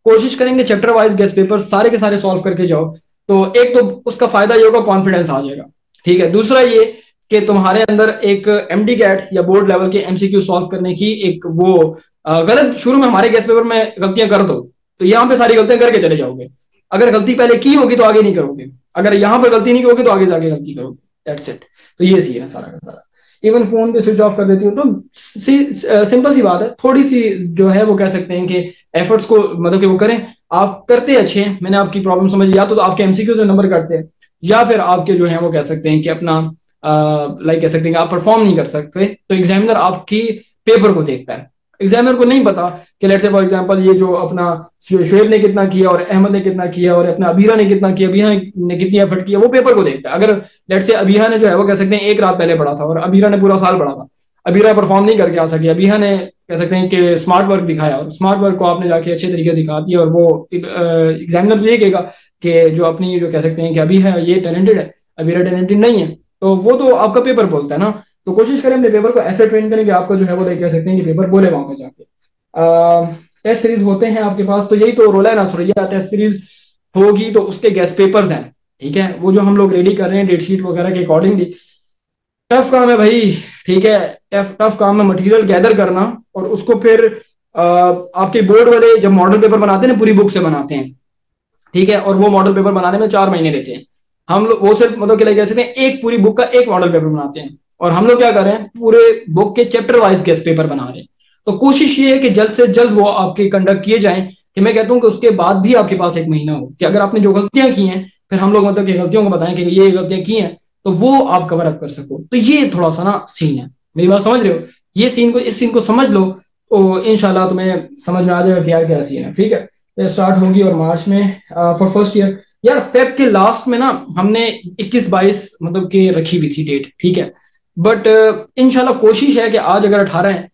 कोशिश करेंगे चैप्टर वाइज गेस्ट पेपर सारे के सारे सॉल्व करके जाओ, तो एक तो उसका फायदा ये होगा, कॉन्फिडेंस आ जाएगा, ठीक है। दूसरा ये कि तुम्हारे अंदर एक एमडी कैट या बोर्ड लेवल के एमसीक्यू सॉल्व करने की एक वो गलत, शुरू में हमारे गेस्ट पेपर में गलतियां कर दो, तो यहाँ पे सारी गलतियां करके चले जाओगे। अगर गलती पहले की होगी तो आगे नहीं करोगे, अगर यहाँ पर गलती नहीं होगी तो आगे जाके गलती करोगे। That's it. तो ये सीन है सारा का सारा। इवन फोन भी स्विच ऑफ कर देती हूँ। तो सिंपल सी बात है, थोड़ी सी जो है वो कह सकते हैं कि एफर्ट्स को मतलब कि वो करें। आप करते अच्छे हैं, मैंने आपकी प्रॉब्लम समझ लिया, तो आपके एमसीक्यू से नंबर काटते हैं, या फिर आपके जो है वो कह सकते हैं कि अपना लाइक कह सकते हैं कि आप परफॉर्म नहीं कर सकते, तो एग्जामिनर आपकी पेपर को देखता है। एग्जामिनर को नहीं पता कि लेट्स से फॉर एग्जांपल ये जो अपना शोएब ने कितना किया और अहमद ने कितना किया और अपना अबीरा ने कितना किया, अबीहा ने कितनी एफर्ट किया, वो पेपर को देखता है। अगर लेट्स से अबीहा ने जो है वो कह सकते हैं एक रात पहले पढ़ा था और अबीरा ने पूरा साल पढ़ा था, अबीरा परफॉर्म नहीं करके आ सकी, अबीहा ने कह सकते हैं कि स्मार्ट वर्क दिखाया और स्मार्ट वर्क को आपने जाके अच्छे तरीके से दिखा दिया, और वो एग्जामिनर तो ये कहेगा कि जो अपनी जो कह सकते हैं कि अभी है ये टैलेंटेड है, अबीरा टैलेंटेड नहीं है, तो वो तो आपका पेपर बोलता है ना। तो कोशिश करें अपने पेपर को ऐसे ट्रेन करें कि आपका जो है वो कह सकते हैं कि पेपर बोले वहां पर जाके। टेस्ट सीरीज होते हैं आपके पास, तो यही तो रोल है ना सुरैया, टेस्ट सीरीज होगी तो उसके गेस्ट पेपर्स हैं, ठीक है, वो जो हम लोग रेडी कर रहे हैं डेट शीट वगैरह के अकॉर्डिंगली। टफ काम है भाई, ठीक है, टफ काम है मटेरियल गैदर करना, और उसको फिर आपके बोर्ड वाले जब मॉडल पेपर बनाते हैं ना पूरी बुक से बनाते हैं, ठीक है, और वो मॉडल पेपर बनाने में 4 महीने लेते हैं। हम लोग वो सिर्फ मतलब कि कह सकते हैं एक पूरी बुक का एक मॉडल पेपर बनाते हैं, और हम लोग क्या कर रहे हैं पूरे बुक के चैप्टर वाइज गेस्ट पेपर बना रहे हैं। तो कोशिश ये है कि जल्द से जल्द वो आपके कंडक्ट किए जाएं, कि मैं कहता हूं कि उसके बाद भी आपके पास एक महीना हो कि अगर आपने जो गलतियां की हैं फिर हम लोग मतलब कि गलतियों को बताएं कि ये गलतियां की हैं, तो वो आप कवर अप कर सको। तो ये थोड़ा सा ना सीन है, मेरी बात समझ रहे हो, ये सीन को इस सीन को समझ लो, तो इनशाला तुम्हें समझ में आ जाएगा कि यार क्या सीन है, ठीक है। स्टार्ट होगी और मार्च में फॉर फर्स्ट ईयर, यार फेब के लास्ट में ना हमने 21-22 मतलब कि रखी हुई थी डेट, ठीक है, बट इंशाल्लाह कोशिश है कि आज अगर 18 है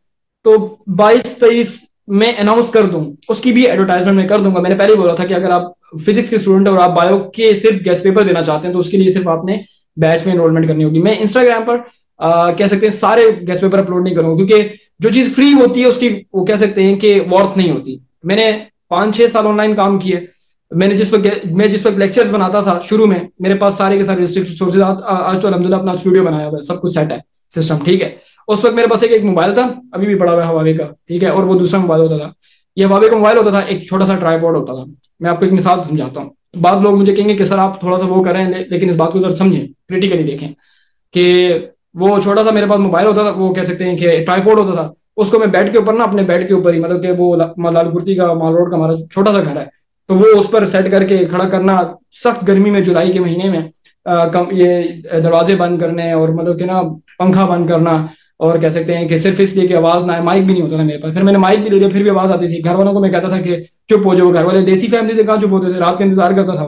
तो 22-23 में अनाउंस कर दूं, उसकी भी एडवर्टाइजमेंट में कर दूंगा। मैंने पहले ही बोला था कि अगर आप फिजिक्स के स्टूडेंट और आप बायो के सिर्फ गेस्ट पेपर देना चाहते हैं तो उसके लिए सिर्फ आपने बैच में एनरोलमेंट करनी होगी। मैं इंस्टाग्राम पर कह सकते हैं सारे गेस्ट पेपर अपलोड नहीं करूंगा, क्योंकि जो चीज फ्री होती है उसकी वो कह सकते हैं कि वर्थ नहीं होती। मैंने 5-6 साल ऑनलाइन काम किए, मैंने जिस वक्त लेक्चर्स बनाता था शुरू में, मेरे पास सारे के सारे रिस्ट्रिक्टेड सोर्सेज, आज तो अलहमदुलिल्लाह अपना स्टूडियो बनाया हुआ है, सब कुछ सेट है सिस्टम, ठीक है। उस वक्त मेरे पास एक मोबाइल था, अभी भी पड़ा हुआ है हवावे का, ठीक है, और वो दूसरा मोबाइल होता था, ये हवावे का मोबाइल होता था, एक छोटा सा ट्राइपॉड होता था। मैं आपको एक मिसाल समझाता हूँ, बाद लोग मुझे कहेंगे कि सर आप थोड़ा सा वो करें, लेकिन इस बात को जरा समझें, क्रिटिकली देखें कि वो छोटा सा मेरे पास मोबाइल होता था, वो कह सकते हैं कि ट्राइपॉड होता था, उसको मैं बेड के ऊपर ना, अपने बेड के ऊपर ही, मतलब कि वो लालकुर्ती का माल रोड का हमारा छोटा सा घर है, तो वो उस पर सेट करके खड़ा करना, सख्त गर्मी में जुलाई के महीने में ये दरवाजे बंद करने और मतलब कि ना पंखा बंद करना, और कह सकते हैं कि सिर्फ इसलिए कि आवाज ना आए, माइक भी नहीं होता था मेरे पास, फिर मैंने माइक भी ले लिया फिर भी आवाज आती थी। घर वालों को मैं कहता था कि चुप हो जाओ, घर वाले देसी फैमिली से कहाँ चुप होते थे, रात का इंतजार करता था,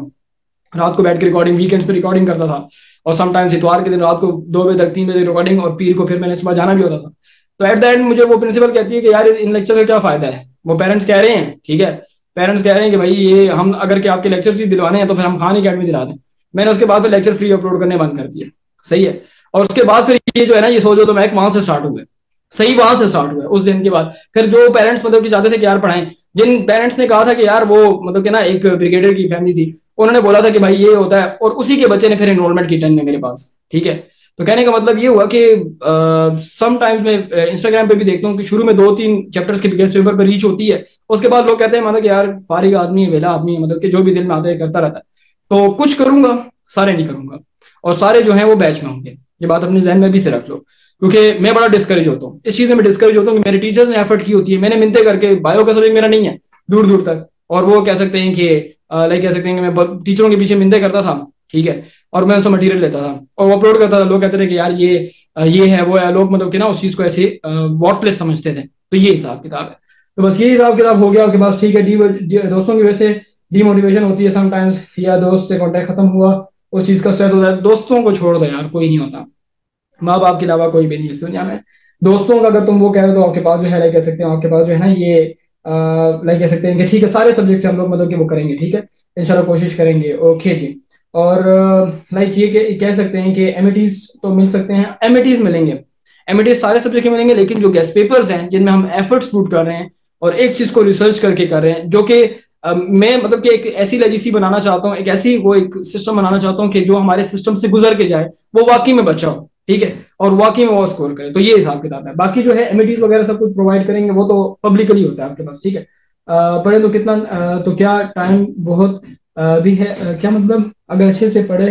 रात को बैठ के रिकॉर्डिंग, वीकेंड्स पे रिकॉर्डिंग करता था, और समटाइम्स इतवार के दिन रात को 2 बजे तक 3 बजे रिकॉर्डिंग, और पीर को फिर मैंने सुबह जाना भी होता था। तो एट द एंड मुझे वो प्रिंसिपल कहती है कि यार इन लेक्चर का क्या फायदा है, वो पेरेंट्स कह रहे हैं, ठीक है, पेरेंट्स कह रहे हैं कि भाई ये हम अगर के आपके लेक्चर ही दिलवाने हैं तो फिर हम खान अकेडमी दिला दें। मैंने उसके बाद फिर लेक्चर फ्री अपलोड करने बंद कर दिए, सही है। और उसके बाद फिर ये जो है ना, ये सोचो तो मैं वहां से स्टार्ट हुआ, सही वहां से स्टार्ट हुआ उस दिन के बाद। फिर जो पेरेंट्स मतलब कि चाहते थे कि यार पढ़ाएं, जिन पेरेंट्स ने कहा था कि यार वो मतलब कि ना एक ब्रिगेडियर की फैमिली थी, उन्होंने बोला था कि भाई ये होता है, और उसी के बच्चे ने फिर एनरोलमेंट की 10 में मेरे पास, ठीक है। तो कहने का मतलब ये हुआ कि सम टाइम्स मैं इंस्टाग्राम पे भी देखता हूँ कि शुरू में 2-3 चैप्टर्स के गेस्ट पेपर पर रीच होती है, उसके बाद लोग कहते हैं मतलब कि यार फारिग आदमी है, वेला आदमी है, मतलब कि जो भी दिल में आता है करता रहता है। तो कुछ करूंगा, सारे नहीं करूंगा, और सारे जो है वो बैच में होंगे, ये बात अपने जहन में भी से रख लो, क्योंकि मैं बड़ा डिस्करेज होता हूँ इस चीज में। मैं डिस्करेज होता हूँ कि मेरे टीचर्स ने एफर्ट की होती है, मैंने मिन्नतें करके, बायो का सब्जेक्ट मेरा नहीं है दूर दूर तक, और वो कह सकते हैं कि लाइक कह सकते हैं कि मैं टीचरों के पीछे मिन्नतें करता था, ठीक है, और मैं उनसे मटेरियल लेता था और वो अपलोड करता था। लोग कहते थे कि यार ये है वो है, लोग मतलब कि ना उस चीज को ऐसे वॉटलेस समझते थे। तो ये हिसाब किताब है, तो बस ये हिसाब किताब हो गया आपके पास, ठीक है। दोस्तों की वजह से डीमोटिवेशन होती है समटाइम्स, या दोस्त से कॉन्टेक्ट खत्म हुआ, उस चीज का स्ट्रेस होता है, दोस्तों को छोड़ दो यार, कोई नहीं होता, माँ बाप के अलावा कोई भी नहीं है इस दुनिया में। दोस्तों का अगर तुम वो कह रहे हो तो आपके पास जो है लाइक कह सकते हो, आपके पास जो है ना ये लाइक कह सकते हैं कि ठीक है सारे सब्जेक्ट से हम लोग मतलब कि वो करेंगे, ठीक है, इंशाल्लाह कोशिश करेंगे, ओके जी। और लाइक ये कह सकते हैं कि एमिटीज तो मिल सकते हैं, एमिटीज मिलेंगे, एमिटीज सारे सब्जेक्ट के मिलेंगे, लेकिन जो गेस्ट पेपर्स हैं जिनमें हम एफर्ट्स पुट कर रहे हैं और एक चीज को रिसर्च करके कर रहे हैं, जो कि मैं मतलब कि एक ऐसी लेजिसी बनाना चाहता हूँ, एक ऐसी वो एक सिस्टम बनाना चाहता हूँ कि जो हमारे सिस्टम से गुजर के जाए वो वाकई में बचा हो, ठीक है, और वाकई में वो स्कोर करे। तो ये हिसाब किताब है, बाकी जो है एमिटीज वगैरह सब कुछ प्रोवाइड करेंगे, वो तो पब्लिकली होता है आपके पास, ठीक है। पढ़े तो कितना तो क्या टाइम बहुत भी है, क्या मतलब अगर अच्छे से पढ़े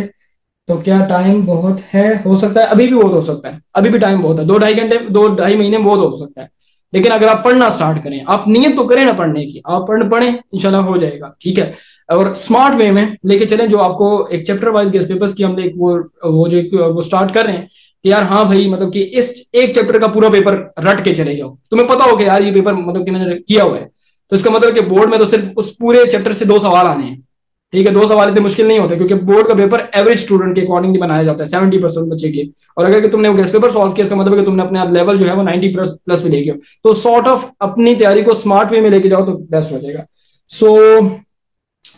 तो क्या टाइम बहुत है? हो सकता है, अभी भी बहुत हो सकता है, अभी भी टाइम बहुत है, 2-2.5 घंटे, 2-2.5 महीने में बहुत हो सकता है। लेकिन अगर आप पढ़ना स्टार्ट करें, आप नियत तो करें ना पढ़ने की, आप पढ़ें, इंशाल्लाह हो जाएगा, ठीक है। और स्मार्ट वे में लेके चलें, जो आपको एक चैप्टर वाइज गेस्ट पेपर्स की हम एक वो जो वो स्टार्ट कर रहे हैं कि यार हाँ भाई, मतलब कि इस एक चैप्टर का पूरा पेपर रट के चले जाओ, तुम्हें पता हो कि यार ये पेपर मतलब कि मैंने किया हुआ है, तो इसका मतलब कि बोर्ड में तो सिर्फ उस पूरे चैप्टर से 2 सवाल आने हैं, ठीक है। 2 सवाल इतने मुश्किल नहीं होते, क्योंकि बोर्ड का पेपर एवरेज स्टूडेंट के अकॉर्डिंगली बनाया जाता है, 70% बच्चे के। और अगर तुमने वो गेस्ट पेपर सॉल्व किया, इसका मतलब है कि तुमने अपने लेवल जो है वो 90 प्लस भी लेके, तो सॉर्ट ऑफ अपनी तैयारी को स्मार्ट वे में लेके जाओ तो बेस्ट हो जाएगा। सो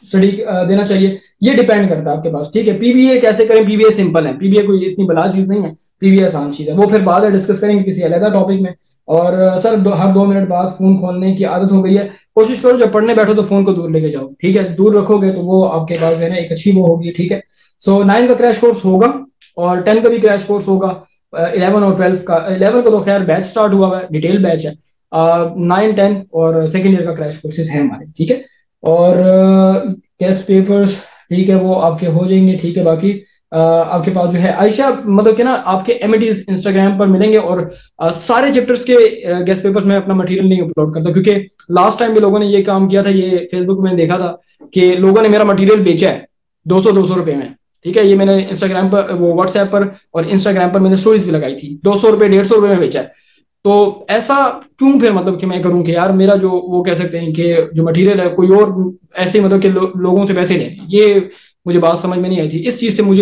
स्टडी देना चाहिए, ये डिपेंड करता है आपके पास, ठीक है। पीबीए कैसे करें? पीबीए सिंपल है, पीबीए कोई इतनी बड़ा चीज नहीं है, पीबीए आसान चीज है, वो फिर बाद में डिस्कस करेंगे किसी अलग टॉपिक में। और सर हर 2 मिनट बाद फोन खोलने की आदत हो गई है, कोशिश करो जब पढ़ने बैठो तो फोन को दूर लेके जाओ, ठीक है। दूर रखोगे तो वो आपके पास जो है ना एक अच्छी वो होगी, ठीक है। सो 9 का क्रैश कोर्स होगा, और 10 का भी क्रैश कोर्स होगा, 11 और 12 का। 11 का तो खैर बैच स्टार्ट हुआ है, डिटेल बैच है। 9, 10 और सेकेंड ईयर का क्रैश कोर्सेज है हमारे, ठीक है। और टेस्ट पेपर्स, ठीक है, वो आपके हो जाएंगे, ठीक है। बाकी आपके पास जो है आयशा, मतलब कि ना आपके एमिटीज इंस्टाग्राम पर मिलेंगे, और सारे चैप्टर्स के गेस्ट पेपर्स में अपना मटेरियल नहीं अपलोड करता, क्योंकि लास्ट टाइम भी लोगों ने ये काम किया था, ये फेसबुक में देखा था कि लोगों ने मेरा मटेरियल बेचा है 200-200 रुपए में, ठीक है। ये मैंने इंस्टाग्राम पर, वो व्हाट्सएप पर और इंस्टाग्राम पर मैंने स्टोरीज भी लगाई थी, 200 रुपए 150 रुपए में बेचा है। तो ऐसा क्यों फिर मतलब कि मैं करूं कि यार मेरा जो वो कह सकते हैं कि जो मटेरियल है कोई और ऐसे मतलब कि लोगों से पैसे ले, ये मुझे बात समझ में नहीं आई थी। इस चीज से मुझे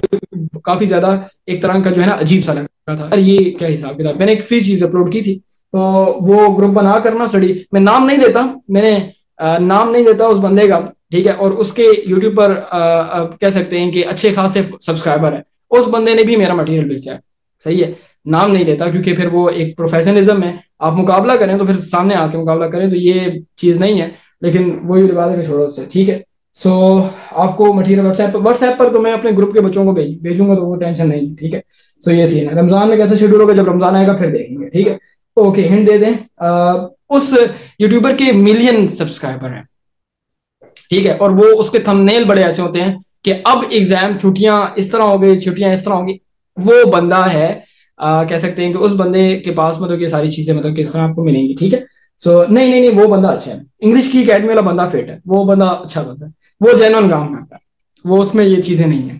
काफी ज्यादा एक तरह का जो है ना अजीब सा लग रहा था, यार ये क्या हिसाब किताब। मैंने एक फ्री चीज अपलोड की थी, तो वो ग्रुप बना करना स्टडी, मैं नाम नहीं लेता, मैंने नाम नहीं लेता उस बंदे का, ठीक है। और उसके यूट्यूब पर कह सकते हैं कि अच्छे खासे सब्सक्राइबर है, उस बंदे ने भी मेरा मटेरियल बेचा है, सही है। नाम नहीं लेता क्योंकि फिर वो एक प्रोफेशनलिज्म है, आप मुकाबला करें तो फिर सामने आके मुकाबला करें, तो ये चीज नहीं है। लेकिन वही बात है कि छोड़ो उससे, ठीक है। सो आपको मटेरियल व्हाट्सएप पर तो मैं अपने ग्रुप के बच्चों को भेजूंगा, तो वो टेंशन नहीं है, ठीक है। सो ये सीन है। रमजान में कैसे शेड्यूल होगा, जब रमजान आएगा फिर देखेंगे, ठीक है। तो ओके, हिंट दे दें, उस यूट्यूबर के मिलियन सब्सक्राइबर हैं, ठीक है। और वो उसके थंबनेल बड़े ऐसे होते हैं कि अब एग्जाम, छुट्टियां इस तरह हो गई, छुट्टियां इस तरह होंगी। वो बंदा है, कह सकते हैं कि उस बंदे के पास मतलब ये सारी चीजें मतलब किस तरह आपको मिलेंगी, ठीक है। सो नहीं नहीं नहीं, वो बंदा अच्छा है, इंग्लिश की एकेडमी वाला बंदा फिट है, वो बंदा अच्छा बंदा है, वो जेन्युइन काम करता है, वो उसमें ये चीजें नहीं है,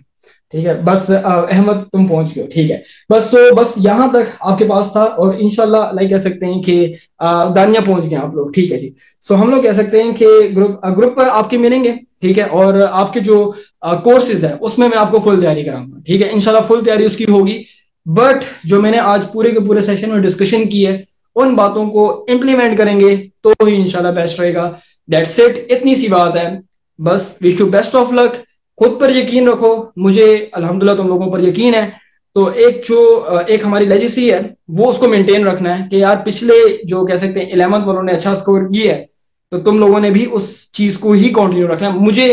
ठीक है। बस अहमद तुम पहुंच गए, ठीक है। बस यहाँ तक आपके पास था, और इंशाल्लाह लाइक कह सकते हैं कि दानिया पहुंच गए आप लोग, ठीक है जी। सो हम लोग कह सकते हैं कि ग्रुप ग्रुप पर आपके मिलेंगे, ठीक है। और आपके जो कोर्सेज है उसमें मैं आपको फुल तैयारी कराऊंगा, ठीक है, इंशाल्लाह फुल तैयारी उसकी होगी। बट जो मैंने आज पूरे के पूरे सेशन में डिस्कशन की है, उन बातों को इम्प्लीमेंट करेंगे तो ही इंशाल्लाह बेस्ट रहेगा। दैट्स इट, इतनी सी बात है। बस wish you best of luck, खुद पर यकीन रखो, मुझे अल्हम्दुलिल्लाह तुम लोगों पर यकीन है। तो एक हमारी लेजेसी है, वो उसको मेंटेन रखना है कि यार पिछले जो कह सकते हैं 11th वालों ने अच्छा स्कोर किया है, तो तुम लोगों ने भी उस चीज को ही कंटिन्यू रखना है। मुझे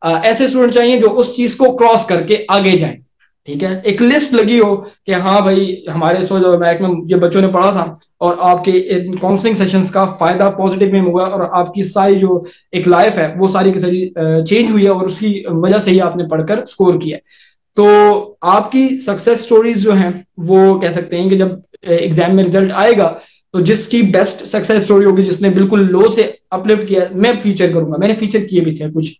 ऐसे स्टूडेंट चाहिए जो उस चीज को क्रॉस करके आगे जाए, ठीक है। एक लिस्ट लगी हो कि हाँ भाई हमारे सोच और मैक में जो बच्चों ने पढ़ा था, और आपके काउंसलिंग सेशंस का फायदा पॉजिटिव में हुआ, और आपकी सारी जो एक लाइफ है वो सारी की सारी चेंज हुई है, और उसकी वजह से ही आपने पढ़कर स्कोर किया। तो आपकी सक्सेस स्टोरीज जो हैं वो कह सकते हैं कि जब एग्जाम में रिजल्ट आएगा, तो जिसकी बेस्ट सक्सेस स्टोरी होगी, जिसने बिल्कुल लो से अपलिफ्ट किया, मैं फीचर करूंगा। मैंने फीचर किए भी थे कुछ,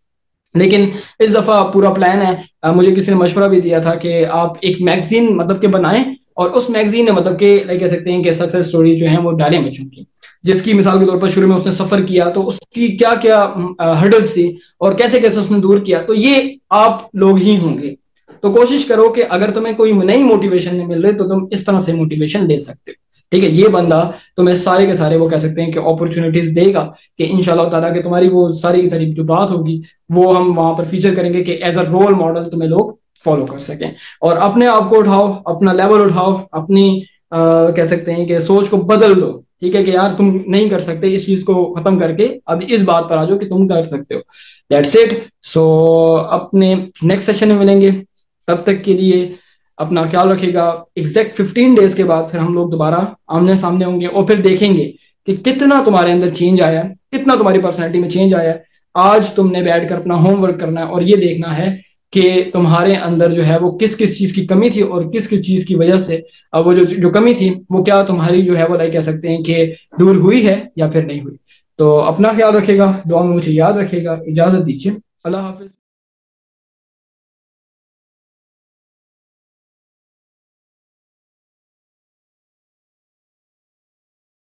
लेकिन इस दफा पूरा प्लान है। मुझे किसी ने मशवरा भी दिया था कि आप एक मैगजीन मतलब के बनाएं, और उस मैगजीन में मतलब के कह सकते हैं कि सक्सेस स्टोरीज जो हैं वो डालें बच्चों की, जिसकी मिसाल के तौर पर शुरू में उसने सफर किया तो उसकी क्या क्या हर्डल्स थी और कैसे कैसे उसने दूर किया, तो ये आप लोग ही होंगे। तो कोशिश करो कि अगर तुम्हें कोई नई मोटिवेशन नहीं मिल रही, तो तुम इस तरह से मोटिवेशन ले सकते हो, ठीक है। ये बंदा तुम्हें सारे के सारे वो कह सकते हैं कि अपॉर्चुनिटीज देगा, कि इंशाल्लाह ताला कि तुम्हारी वो सारी की सारी जो बात होगी वो हम वहां पर फीचर करेंगे कि एज अ रोल मॉडल तुम्हें लोग फॉलो कर सकें। और अपने आप को उठाओ, अपना लेवल उठाओ, अपनी कह सकते हैं कि सोच को बदल लो, ठीक है। कि यार तुम नहीं कर सकते, इस चीज को खत्म करके अब इस बात पर आ जाओ कि तुम कर सकते हो। That's it. सो अपने नेक्स्ट सेशन में मिलेंगे, तब तक के लिए अपना ख्याल रखिएगा। एग्जैक्ट 15 डेज के बाद फिर हम लोग दोबारा आमने सामने होंगे, और फिर देखेंगे कि कितना तुम्हारे अंदर चेंज आया है, कितना तुम्हारी पर्सनैलिटी में चेंज आया है। आज तुमने बैठ कर अपना होमवर्क करना है, और ये देखना है कि तुम्हारे अंदर जो है वो किस किस चीज़ की कमी थी और किस किस चीज़ की वजह से अब वो जो जो कमी थी वो क्या तुम्हारी जो है वो लाइक कह सकते हैं कि दूर हुई है या फिर नहीं हुई। तो अपना ख्याल रखेगा, दुआ में मुझे याद रखेगा। इजाज़त दीजिए, अल्लाह हाफिज़।